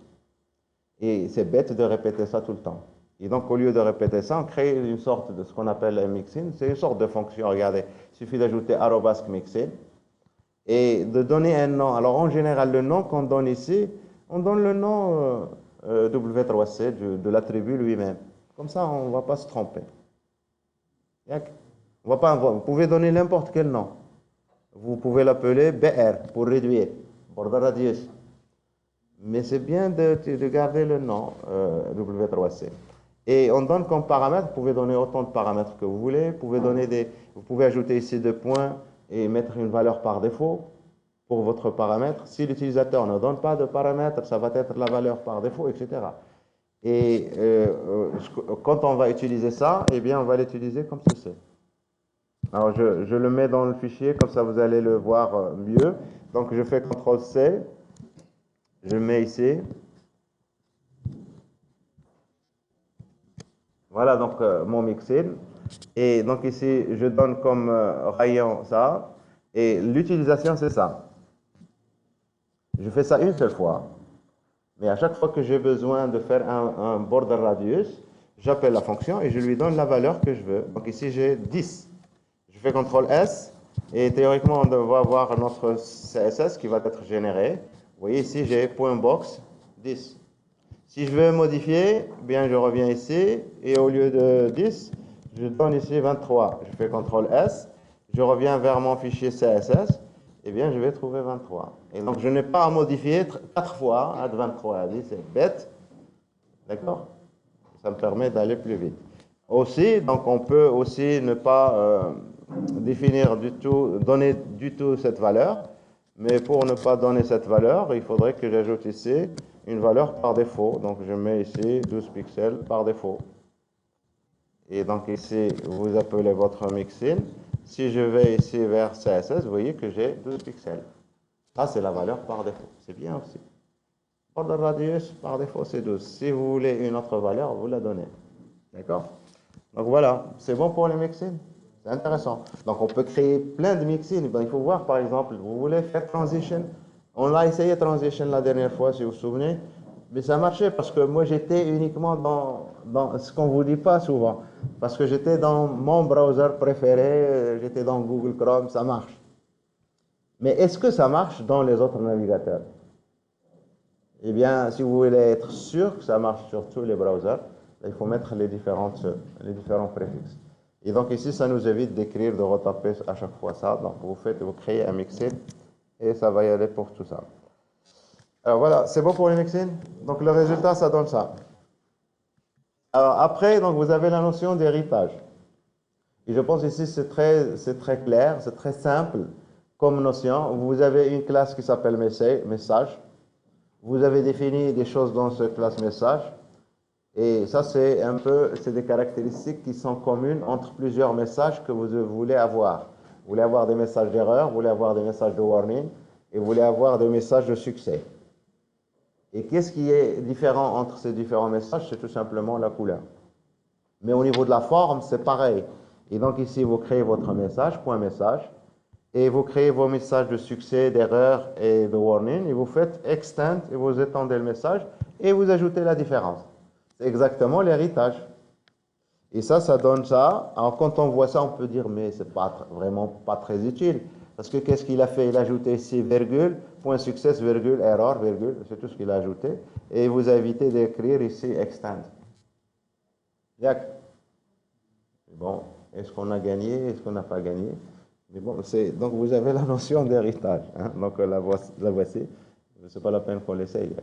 [SPEAKER 1] Et c'est bête de répéter ça tout le temps. Et donc, au lieu de répéter ça, on crée une sorte de ce qu'on appelle un mixin. C'est une sorte de fonction, regardez. Il suffit d'ajouter @mixin et de donner un nom. Alors, en général, le nom qu'on donne ici, on donne le nom W3C de l'attribut lui-même. Comme ça, on ne va pas se tromper. Vous pouvez donner n'importe quel nom. Vous pouvez l'appeler BR pour réduire, border radius. Mais c'est bien de garder le nom W3C. Et on donne comme paramètre, vous pouvez donner autant de paramètres que vous voulez, vous pouvez ajouter ici 2 points et mettre une valeur par défaut pour votre paramètre. Si l'utilisateur ne donne pas de paramètre, ça va être la valeur par défaut, etc. Et quand on va utiliser ça, eh bien, on va l'utiliser comme ceci. Alors, je le mets dans le fichier, comme ça vous allez le voir mieux. Donc, je fais CTRL-C, je mets ici. Voilà donc mon mixin. Et donc ici, je donne comme rayon ça. Et l'utilisation, c'est ça. Je fais ça une seule fois. Mais à chaque fois que j'ai besoin de faire un border radius, j'appelle la fonction et je lui donne la valeur que je veux. Donc ici, j'ai 10. Je fais CTRL S et théoriquement, on va avoir notre CSS qui va être généré. Vous voyez ici, j'ai .box 10. Si je veux modifier, bien je reviens ici et au lieu de 10, je donne ici 23. Je fais CTRL S, je reviens vers mon fichier CSS, et bien je vais trouver 23. Et donc je n'ai pas à modifier 4 fois, add 23 à 10, c'est bête. D'accord? Ça me permet d'aller plus vite. Aussi, donc on peut aussi ne pas définir du tout, donner du tout cette valeur, mais pour ne pas donner cette valeur, il faudrait que j'ajoute ici une valeur par défaut. Donc je mets ici 12 pixels par défaut. Et donc ici, vous appelez votre mixin. Si je vais ici vers CSS, vous voyez que j'ai 12 pixels. Ça, c'est la valeur par défaut. C'est bien aussi. Border radius, par défaut, c'est 12. Si vous voulez une autre valeur, vous la donnez. D'accord? Donc voilà, c'est bon pour les mixins. C'est intéressant. Donc on peut créer plein de mixins. Ben, il faut voir, par exemple, vous voulez faire transition. On a essayé transition la dernière fois, si vous vous souvenez. Mais ça marchait parce que moi, j'étais uniquement dans ce qu'on ne vous dit pas souvent. Parce que j'étais dans mon browser préféré, j'étais dans Google Chrome, ça marche. Mais est-ce que ça marche dans les autres navigateurs? Eh bien, si vous voulez être sûr que ça marche sur tous les browsers, il faut mettre les différents préfixes. Et donc ici, ça nous évite d'écrire, de retaper à chaque fois ça. Donc vous créez un mixin et ça va y aller pour tout ça. Alors voilà, c'est bon pour les mixins. Donc le résultat, ça donne ça. Alors après, donc, vous avez la notion d'héritage. Et je pense ici, c'est très clair, c'est très simple comme notion. Vous avez une classe qui s'appelle message. Vous avez défini des choses dans cette classe message. Et ça, c'est des caractéristiques qui sont communes entre plusieurs messages que vous voulez avoir. Vous voulez avoir des messages d'erreur, vous voulez avoir des messages de warning, et vous voulez avoir des messages de succès. Et qu'est-ce qui est différent entre ces différents messages? C'est tout simplement la couleur. Mais au niveau de la forme, c'est pareil. Et donc ici, vous créez votre message, point message, et vous créez vos messages de succès, d'erreur et de warning, et vous faites extend, et vous étendez le message, et vous ajoutez la différence. C'est exactement l'héritage. Et ça donne ça. Alors quand on voit ça, on peut dire, mais c'est vraiment pas très utile. Parce que qu'est-ce qu'il a fait? Il a ajouté ici virgule, point success, virgule, error, virgule, c'est tout ce qu'il a ajouté. Et il vous a évité d'écrire ici extend. Bon, est-ce qu'on a gagné? Est-ce qu'on n'a pas gagné? Mais bon, donc vous avez la notion d'héritage. Hein? Donc la voici. C'est pas la peine qu'on l'essaye.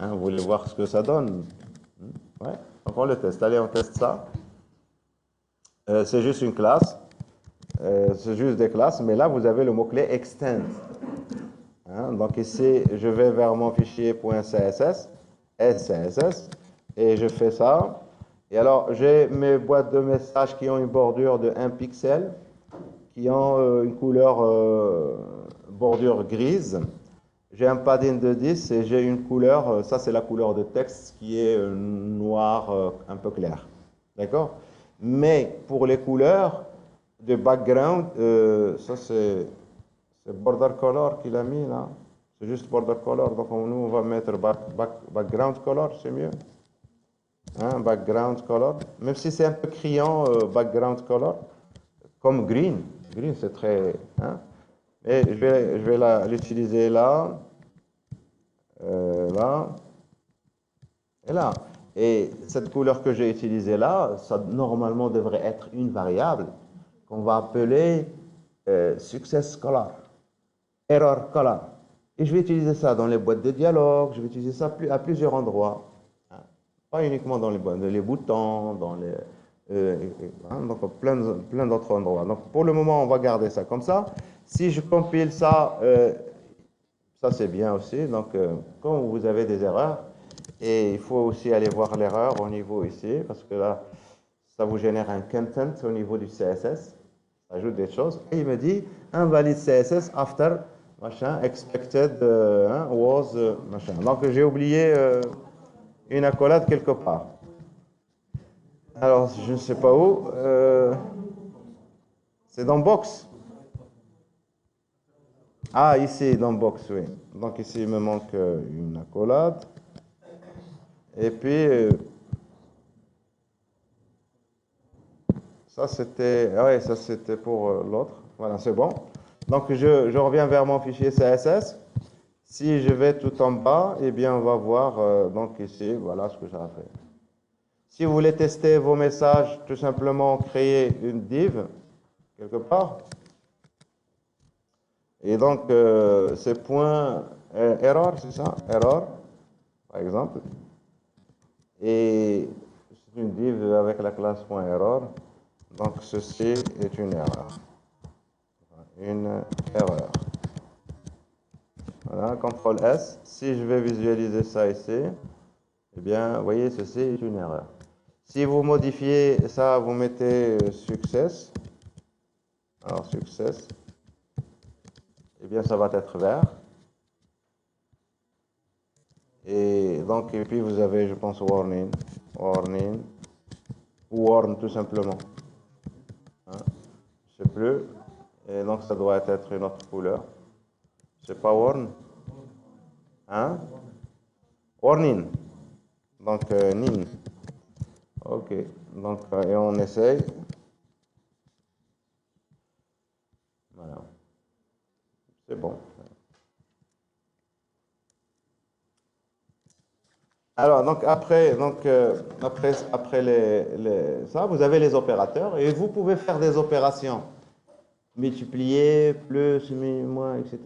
[SPEAKER 1] Hein, vous voulez voir ce que ça donne? Ouais. Donc on le teste. Allez, on teste ça. C'est juste une classe. C'est juste des classes, mais là, vous avez le mot-clé extend. Hein, donc ici, je vais vers mon fichier .css, SCSS, et je fais ça. Et alors, j'ai mes boîtes de messages qui ont une bordure de 1 pixel, qui ont une couleur bordure grise. J'ai un padding de 10 et j'ai une couleur, ça c'est la couleur de texte qui est noir un peu clair. D'accord? Mais pour les couleurs de background, ça c'est border color qu'il a mis là. C'est juste border color. Donc nous on va mettre background color, c'est mieux. Hein, background color. Même si c'est un peu criant, background color. Comme green. Green c'est très... Hein? Et je vais l'utiliser là. Là. Et là. Et cette couleur que j'ai utilisée là, ça normalement devrait être une variable qu'on va appeler success color, error color. Et je vais utiliser ça dans les boîtes de dialogue, je vais utiliser ça à plusieurs endroits. Pas uniquement dans les boutons, dans les, donc plein d'autres endroits. Donc pour le moment, on va garder ça comme ça. Si je compile ça, ça c'est bien aussi. Donc quand vous avez des erreurs, et il faut aussi aller voir l'erreur au niveau ici, parce que là, ça vous génère un content au niveau du CSS. Ça ajoute des choses. Et il me dit invalide CSS after machin expected was machin. Donc j'ai oublié une accolade quelque part. Alors je ne sais pas où. C'est dans Box. Ah, ici, dans Box, oui. Donc ici, il me manque une accolade. Et puis, ça c'était, ah ouais, ça c'était pour l'autre. Voilà, c'est bon. Donc je reviens vers mon fichier CSS. Si je vais tout en bas, eh bien on va voir donc ici, voilà ce que ça a fait. Si vous voulez tester vos messages, tout simplement créer une div quelque part. Et donc c'est point error, c'est ça? Error, par exemple. Et c'est une div avec la classe .error. Donc ceci est une erreur. Une erreur. Voilà, CTRL S. Si je vais visualiser ça ici, eh bien, vous voyez, ceci est une erreur. Si vous modifiez ça, vous mettez success. Alors, success. Eh bien, ça va être vert. Et donc, et puis vous avez, je pense, warning. Warning. Ou warn, tout simplement. Hein? Je ne sais plus. Et donc, ça doit être une autre couleur. C'est pas warn. Hein? Warning. Donc, nin. OK. Donc, et on essaye. Voilà. C'est bon. Alors, donc, après ça, vous avez les opérateurs et vous pouvez faire des opérations. Multiplier, plus, moins, etc.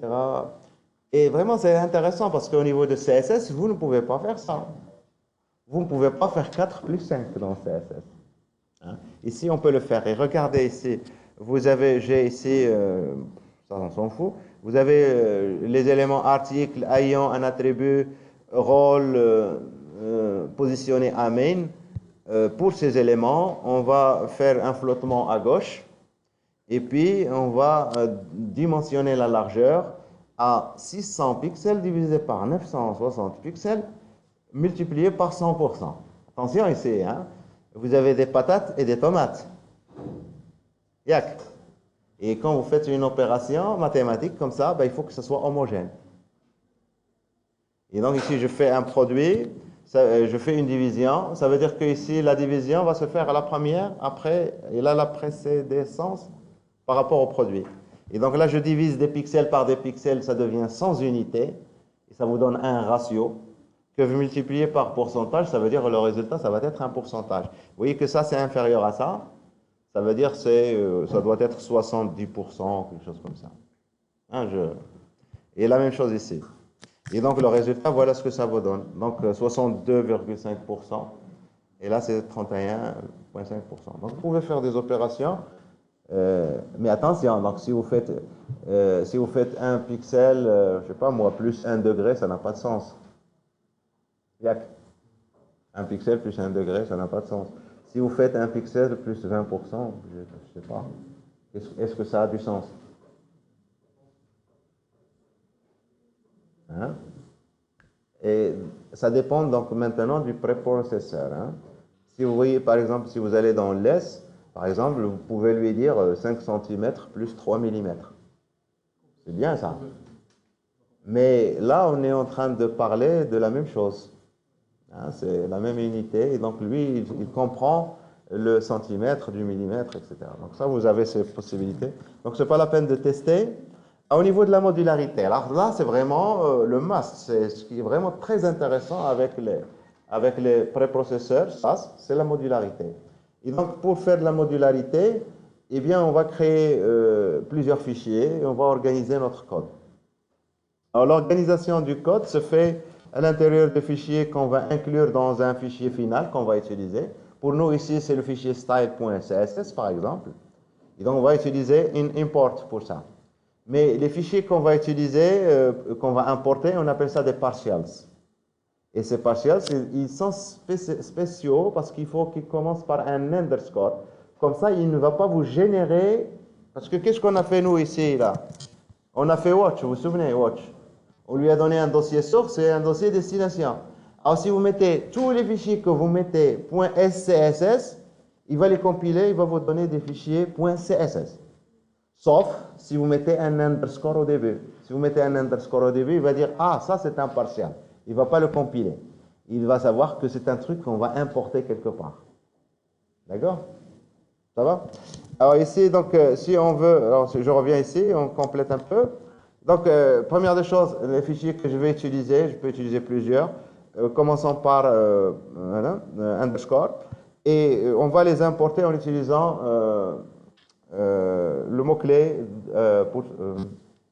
[SPEAKER 1] Et vraiment, c'est intéressant parce qu'au niveau de CSS, vous ne pouvez pas faire ça. Vous ne pouvez pas faire 4 plus 5 dans CSS. Hein? Ici, on peut le faire. Et regardez ici, j'ai ici, ça on s'en fout, vous avez les éléments articles ayant un attribut rôle positionné à main. Pour ces éléments, on va faire un flottement à gauche et puis on va dimensionner la largeur à 600 pixels divisé par 960 pixels multiplié par 100%. Attention ici, hein? Vous avez des patates et des tomates. Yak. Et quand vous faites une opération mathématique comme ça, ben, il faut que ce soit homogène. Et donc ici, je fais un produit, je fais une division. Ça veut dire que ici, la division va se faire à la première, après, et là, la précédence par rapport au produit. Et donc là, je divise des pixels par des pixels, ça devient 100 unités. Et ça vous donne un ratio que vous multipliez par pourcentage, ça veut dire que le résultat, ça va être un pourcentage. Vous voyez que ça, c'est inférieur à ça. Ça veut dire que ça doit être 70%, quelque chose comme ça. Hein, Et la même chose ici. Et donc, le résultat, voilà ce que ça vous donne. Donc, 62,5%. Et là, c'est 31,5%. Donc, vous pouvez faire des opérations. Mais attention, donc, si vous faites 1 pixel, je ne sais pas moi, plus 1 degré, ça n'a pas de sens. Yak. 1 pixel plus 1 degré, ça n'a pas de sens. Si vous faites 1 pixel plus 20%, je ne sais pas. Est-ce que ça a du sens? Hein? Et ça dépend donc maintenant du préprocesseur. Hein? Si vous voyez, par exemple, si vous allez dans less, par exemple, vous pouvez lui dire 5 cm plus 3 mm. C'est bien ça. Mais là, on est en train de parler de la même chose. Hein, c'est la même unité. Et donc, lui, il comprend le centimètre, du millimètre, etc. Donc, ça, vous avez ces possibilités. Donc, ce n'est pas la peine de tester. Au niveau de la modularité, alors là, c'est vraiment le must. C'est ce qui est vraiment très intéressant avec les préprocesseurs. Ça, c'est la modularité. Et donc, pour faire de la modularité, eh bien, on va créer plusieurs fichiers et on va organiser notre code. Alors, l'organisation du code se fait à l'intérieur du fichier qu'on va inclure dans un fichier final qu'on va utiliser. Pour nous, ici, c'est le fichier style.css, par exemple. Et donc, on va utiliser une import pour ça. Mais les fichiers qu'on va utiliser, qu'on va importer, on appelle ça des partials. Et ces partials, ils sont spéciaux parce qu'il faut qu'ils commencent par un underscore. Comme ça, il ne va pas vous générer... Parce que qu'est-ce qu'on a fait nous ici, là? On a fait watch, vous vous souvenez, watch. On lui a donné un dossier source et un dossier destination. Alors, si vous mettez tous les fichiers que vous mettez .scss, il va les compiler, il va vous donner des fichiers .css. Sauf si vous mettez un underscore au début. Si vous mettez un underscore au début, il va dire, ah, ça c'est un partial. Il ne va pas le compiler. Il va savoir que c'est un truc qu'on va importer quelque part. D'accord? Ça va? Alors ici, donc, si on veut, alors je reviens ici, on complète un peu. Donc, première des choses, les fichiers que je vais utiliser, je peux utiliser plusieurs. Commençons par underscore. Et on va les importer en utilisant le mot-clé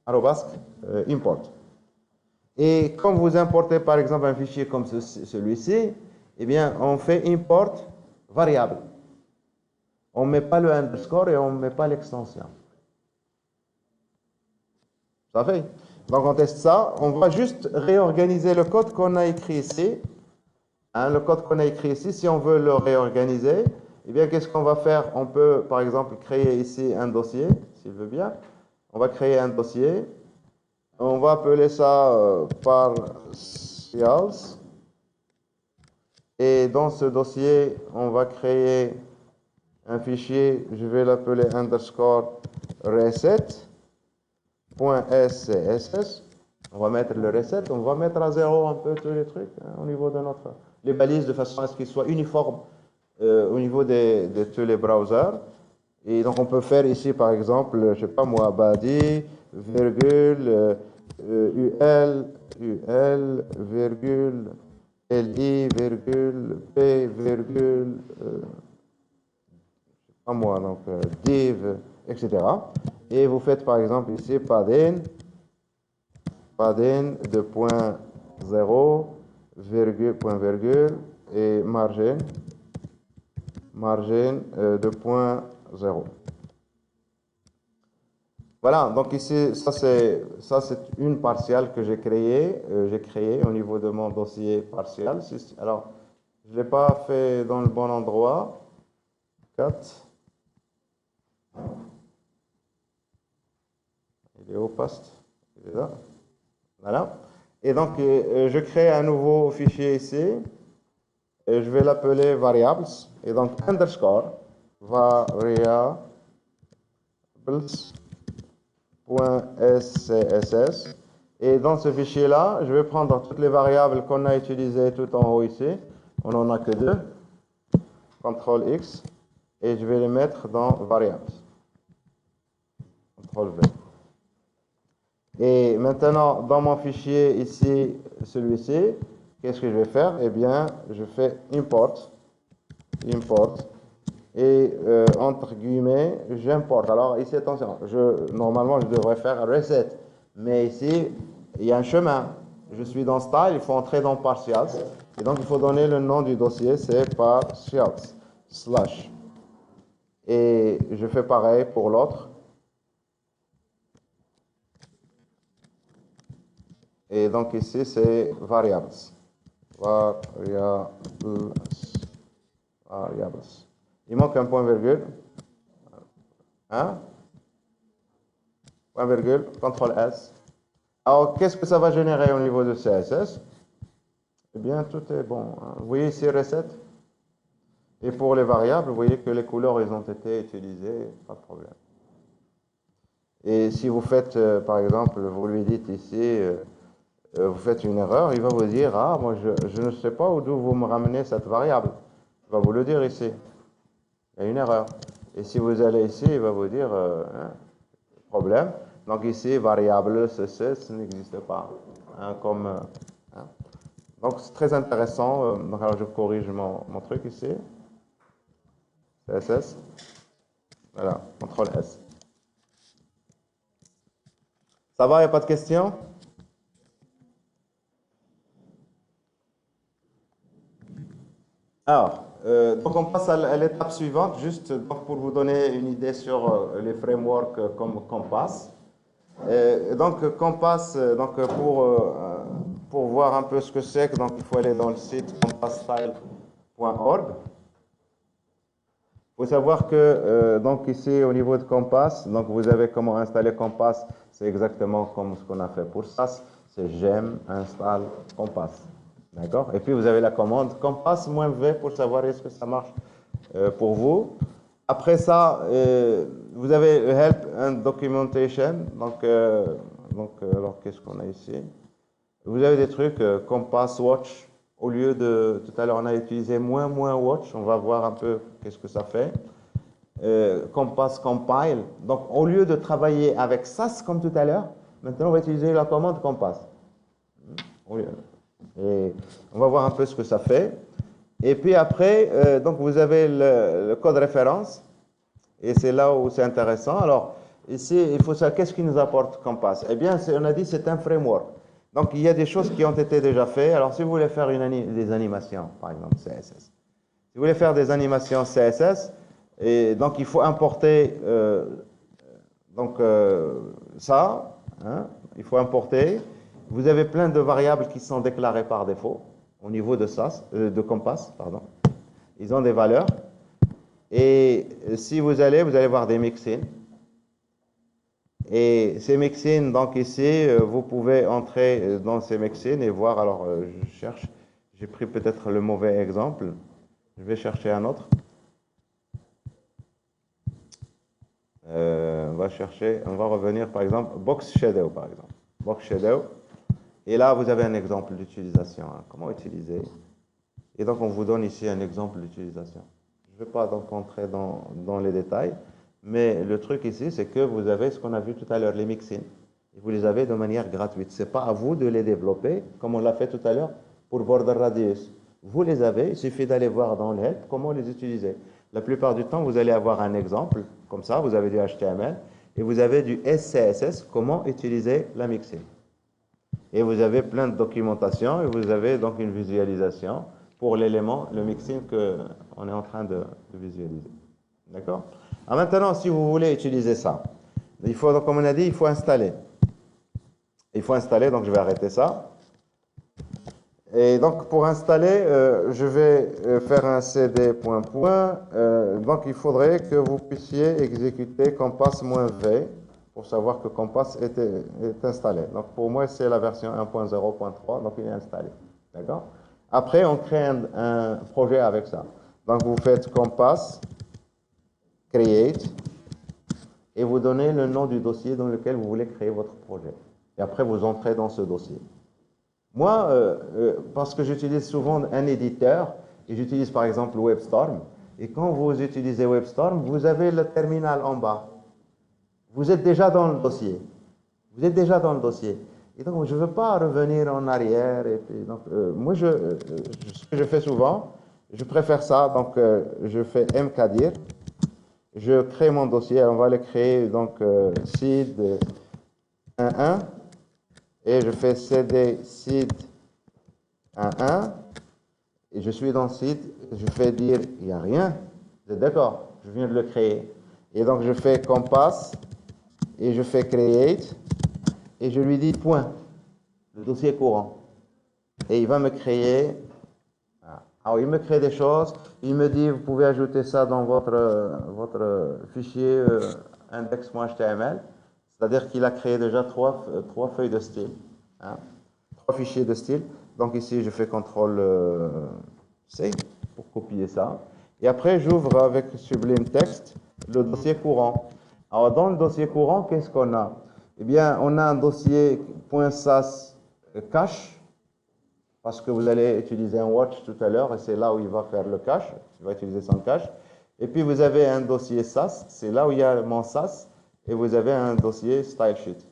[SPEAKER 1] arrobasque import. Et quand vous importez par exemple un fichier comme celui-ci, eh bien, on fait import variable. On ne met pas le underscore et on ne met pas l'extension. Ça fait? Donc, on teste ça. On va juste réorganiser le code qu'on a écrit ici. Hein, le code qu'on a écrit ici, si on veut le réorganiser, eh bien, qu'est-ce qu'on va faire? On peut, par exemple, créer ici un dossier, s'il veut bien. On va créer un dossier. On va appeler ça partials. Et dans ce dossier, on va créer un fichier, je vais l'appeler underscore reset.scss. On va mettre le reset, on va mettre à 0 un peu tous les trucs hein, au niveau de les balises de façon à ce qu'ils soient uniformes au niveau de tous les browsers. Et donc on peut faire ici par exemple, je sais pas moi, body, virgule, virgule, li, virgule, p, virgule, pas moi, donc div, etc. Et vous faites par exemple ici padding de point 0, virgule, point virgule, et margin de point 0. Voilà, donc ici, ça c'est une partielle que j'ai créée au niveau de mon dossier partiel. Alors, je ne l'ai pas fait dans le bon endroit. 4. Il est au poste. Il est là. Voilà. Et donc, je crée un nouveau fichier ici. Et je vais l'appeler variables. Et donc, underscore variables.scss. Et dans ce fichier-là, je vais prendre toutes les variables qu'on a utilisées tout en haut ici. On n'en a que deux. CTRL X. Et je vais les mettre dans variables. CTRL V. Et maintenant, dans mon fichier ici, celui-ci, qu'est-ce que je vais faire? Eh bien, je fais import. Et entre guillemets, j'importe. Alors ici, attention, normalement, je devrais faire reset. Mais ici, il y a un chemin. Je suis dans style, il faut entrer dans partials. Et donc, il faut donner le nom du dossier, c'est partials, /. Et je fais pareil pour l'autre. Et donc ici, c'est variables. Variables. Il manque un point virgule. Hein? Point virgule, CTRL S. Alors, qu'est-ce que ça va générer au niveau de CSS? Eh bien, tout est bon. Vous voyez ici, reset. Et pour les variables, vous voyez que les couleurs, ils ont été utilisées, pas de problème. Et si vous faites, par exemple, vous lui dites ici, vous faites une erreur, il va vous dire, ah, moi, je ne sais pas d'où vous me ramenez cette variable. Il va vous le dire ici. Il y a une erreur. Et si vous allez ici, il va vous dire, problème. Donc ici, variable CSS n'existe pas. Hein, comme, hein. Donc c'est très intéressant. Donc alors je corrige mon truc ici. CSS. Voilà, CTRL S. Ça va, il n'y a pas de questions? Alors, donc on passe à l'étape suivante, juste donc pour vous donner une idée sur les frameworks comme Compass. Donc Compass, pour voir un peu ce que c'est, donc il faut aller dans le site compassstyle.org. Il faut savoir que donc ici au niveau de Compass, donc vous avez comment installer Compass, c'est exactement comme ce qu'on a fait pour SAS, c'est j'aime install Compass. D'accord? Et puis vous avez la commande compass-v pour savoir est-ce que ça marche pour vous. Après ça, vous avez Help and Documentation. Alors qu'est-ce qu'on a ici? Vous avez des trucs Compass Watch. Au lieu de, tout à l'heure, on a utilisé -watch. On va voir un peu qu'est-ce que ça fait. Compass Compile. Donc, au lieu de travailler avec SAS comme tout à l'heure, maintenant, on va utiliser la commande Compass. Et on va voir un peu ce que ça fait. Et puis après, donc vous avez le code référence. Et c'est là où c'est intéressant. Alors, ici, il faut savoir qu'est-ce qui nous apporte Compass. Eh bien, on a dit c'est un framework. Donc, il y a des choses qui ont été déjà faites. Alors, si vous voulez faire des animations, par exemple CSS, si vous voulez faire des animations CSS, et donc il faut importer ça. Hein, il faut importer. Vous avez plein de variables qui sont déclarées par défaut au niveau de SAS, de Compass, pardon. Ils ont des valeurs. Et si vous allez voir des mixins. Et ces mixins, donc ici, vous pouvez entrer dans ces mixins et voir. Alors, je cherche. J'ai pris peut-être le mauvais exemple. Je vais chercher un autre. On va revenir par exemple, Box Shadow par exemple. Box Shadow. Et là, vous avez un exemple d'utilisation. Hein. Comment utiliser? Et donc, on vous donne ici un exemple d'utilisation. Je ne vais pas donc entrer dans les détails, mais le truc ici, c'est que vous avez ce qu'on a vu tout à l'heure, les mixins. Et vous les avez de manière gratuite. Ce n'est pas à vous de les développer, comme on l'a fait tout à l'heure pour Border Radius. Vous les avez, il suffit d'aller voir dans le help comment les utiliser. La plupart du temps, vous allez avoir un exemple, comme ça, vous avez du HTML, et vous avez du SCSS, comment utiliser la mixin. Et vous avez plein de documentation, et vous avez donc une visualisation pour l'élément, le mixin qu'on est en train de visualiser. D'accord? Alors maintenant, si vous voulez utiliser ça, il faut, donc, comme on a dit, il faut installer. Il faut installer, donc je vais arrêter ça. Et donc, pour installer, je vais faire un cd point. Donc, il faudrait que vous puissiez exécuter compass-v pour savoir que Compass est installé. Donc, pour moi, c'est la version 1.0.3, donc il est installé. D'accord? Après, on crée un projet avec ça. Donc, vous faites Compass, Create, et vous donnez le nom du dossier dans lequel vous voulez créer votre projet. Et après, vous entrez dans ce dossier. Moi, parce que j'utilise souvent un éditeur, et j'utilise par exemple WebStorm, et quand vous utilisez WebStorm, vous avez le terminal en bas. Vous êtes déjà dans le dossier. Vous êtes déjà dans le dossier. Et donc, je ne veux pas revenir en arrière. Et puis, donc, moi, ce que je fais souvent, je préfère ça. Donc, je fais mkdir. Je crée mon dossier. On va le créer, donc, seed 1.1. Et je fais cd seed 1.1. Et je suis dans le site. Je fais dire, il n'y a rien. Vous êtes d'accord? Je viens de le créer. Et donc, je fais compass. Et je fais create. Et je lui dis point. Le dossier courant. Et il va me créer. Alors, il me crée des choses. Il me dit, vous pouvez ajouter ça dans votre fichier index.html. C'est-à-dire qu'il a créé déjà trois feuilles de style. Hein, 3 fichiers de style. Donc ici, je fais CTRL-C pour copier ça. Et après, j'ouvre avec Sublime Text le dossier courant. Alors, dans le dossier courant, qu'est-ce qu'on a? Eh bien, on a un dossier .sas cache, parce que vous allez utiliser un watch tout à l'heure, et c'est là où il va faire le cache. Il va utiliser son cache. Et puis, vous avez un dossier SAS, c'est là où il y a mon SAS, et vous avez un dossier stylesheet.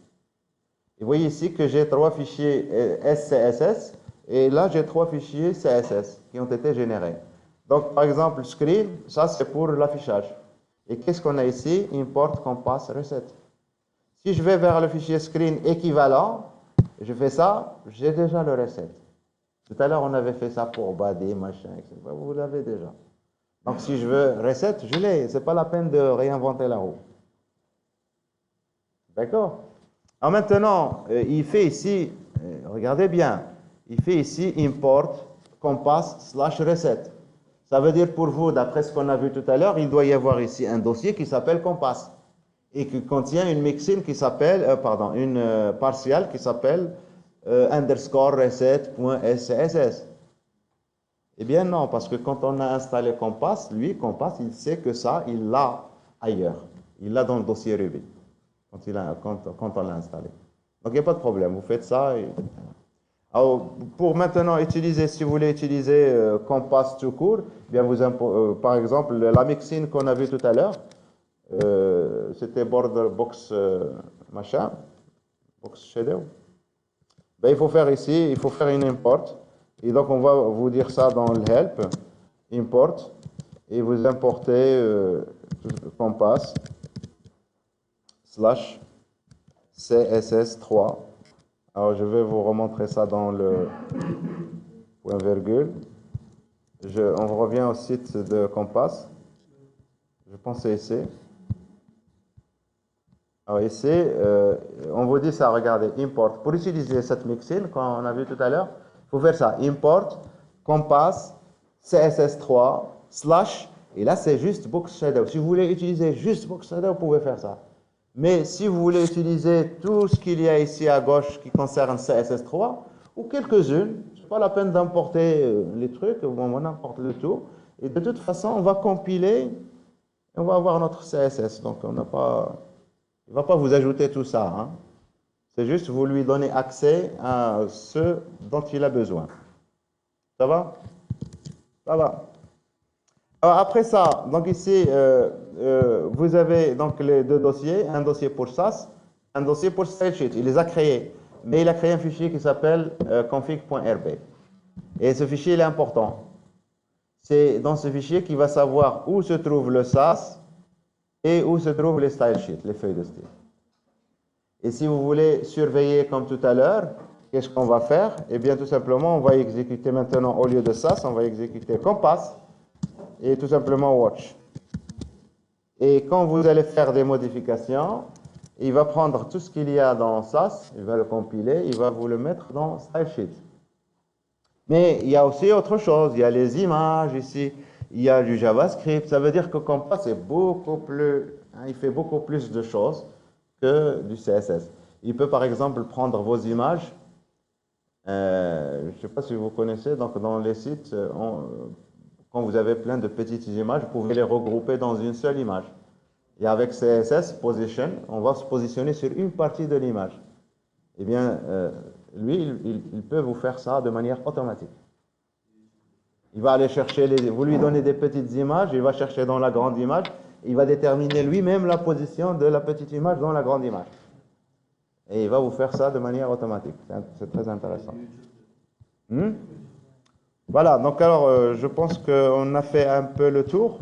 [SPEAKER 1] Et vous voyez ici que j'ai 3 fichiers SCSS, et là, j'ai 3 fichiers CSS qui ont été générés. Donc, par exemple, screen, ça, c'est pour l'affichage. Et qu'est-ce qu'on a ici? Import compass recette. Si je vais vers le fichier screen équivalent, je fais ça, j'ai déjà le recette. Tout à l'heure, on avait fait ça pour Badi, machin, etc. Vous l'avez déjà. Donc, si je veux recette, je l'ai. Ce n'est pas la peine de réinventer la roue. D'accord? Alors maintenant, il fait ici, regardez bien, il fait ici import compass / recette. Ça veut dire pour vous, d'après ce qu'on a vu tout à l'heure, il doit y avoir ici un dossier qui s'appelle compass et qui contient une mixine qui s'appelle, une partiale qui s'appelle underscore recette.scss. Eh bien non, parce que quand on a installé compass, lui, compass, il sait que ça, il l'a ailleurs. Il l'a dans le dossier Ruby quand on l'a installé. Donc il n'y a pas de problème, vous faites ça. Alors, pour maintenant utiliser, si vous voulez utiliser Compass tout court, eh bien par exemple, la mixine qu'on a vue tout à l'heure, c'était border box machin, box shadow. Ben, il faut faire ici, il faut faire une import. Et donc on va vous dire ça dans le help, import, et vous importez Compass / CSS3. Alors, je vais vous remontrer ça dans le point virgule. On revient au site de Compass. Je pense que c'est ici. Alors, ici, on vous dit ça, regardez, import. Pour utiliser cette mixine, qu'on a vu tout à l'heure, il faut faire ça. Import, Compass, CSS3, / et là, c'est juste Box Shadow. Si vous voulez utiliser juste Box Shadow, vous pouvez faire ça. Mais si vous voulez utiliser tout ce qu'il y a ici à gauche qui concerne CSS3, ou quelques-unes, ce n'est pas la peine d'importer les trucs, on importe le tout. Et de toute façon, on va compiler, et on va avoir notre CSS. Donc, il ne va pas vous ajouter tout ça. Hein. C'est juste vous lui donner accès à ce dont il a besoin. Ça va? Ça va. Alors après ça, donc ici, vous avez donc les deux dossiers, un dossier pour SAS, un dossier pour StyleSheet. Il les a créés, mais il a créé un fichier qui s'appelle config.rb. Et ce fichier, il est important. C'est dans ce fichier qu'il va savoir où se trouve le SAS et où se trouvent les StyleSheets, les feuilles de style. Et si vous voulez surveiller comme tout à l'heure, qu'est-ce qu'on va faire? Eh bien, tout simplement, on va exécuter maintenant, au lieu de SAS, on va exécuter Compass et tout simplement watch. Et quand vous allez faire des modifications, il va prendre tout ce qu'il y a dans SAS, il va le compiler, il va vous le mettre dans StyleSheet. Mais il y a aussi autre chose, il y a les images ici, il y a du JavaScript, ça veut dire que Compass est beaucoup plus, il fait beaucoup plus de choses que du CSS. Il peut par exemple prendre vos images, je ne sais pas si vous connaissez, donc dans les sites, quand vous avez plein de petites images, vous pouvez les regrouper dans une seule image. Et avec CSS Position, on va se positionner sur une partie de l'image. Eh bien, lui, il peut vous faire ça de manière automatique. Il va aller chercher, vous lui donnez des petites images, il va chercher dans la grande image, il va déterminer lui-même la position de la petite image dans la grande image. Et il va vous faire ça de manière automatique. C'est très intéressant. Voilà, donc alors je pense qu'on a fait un peu le tour.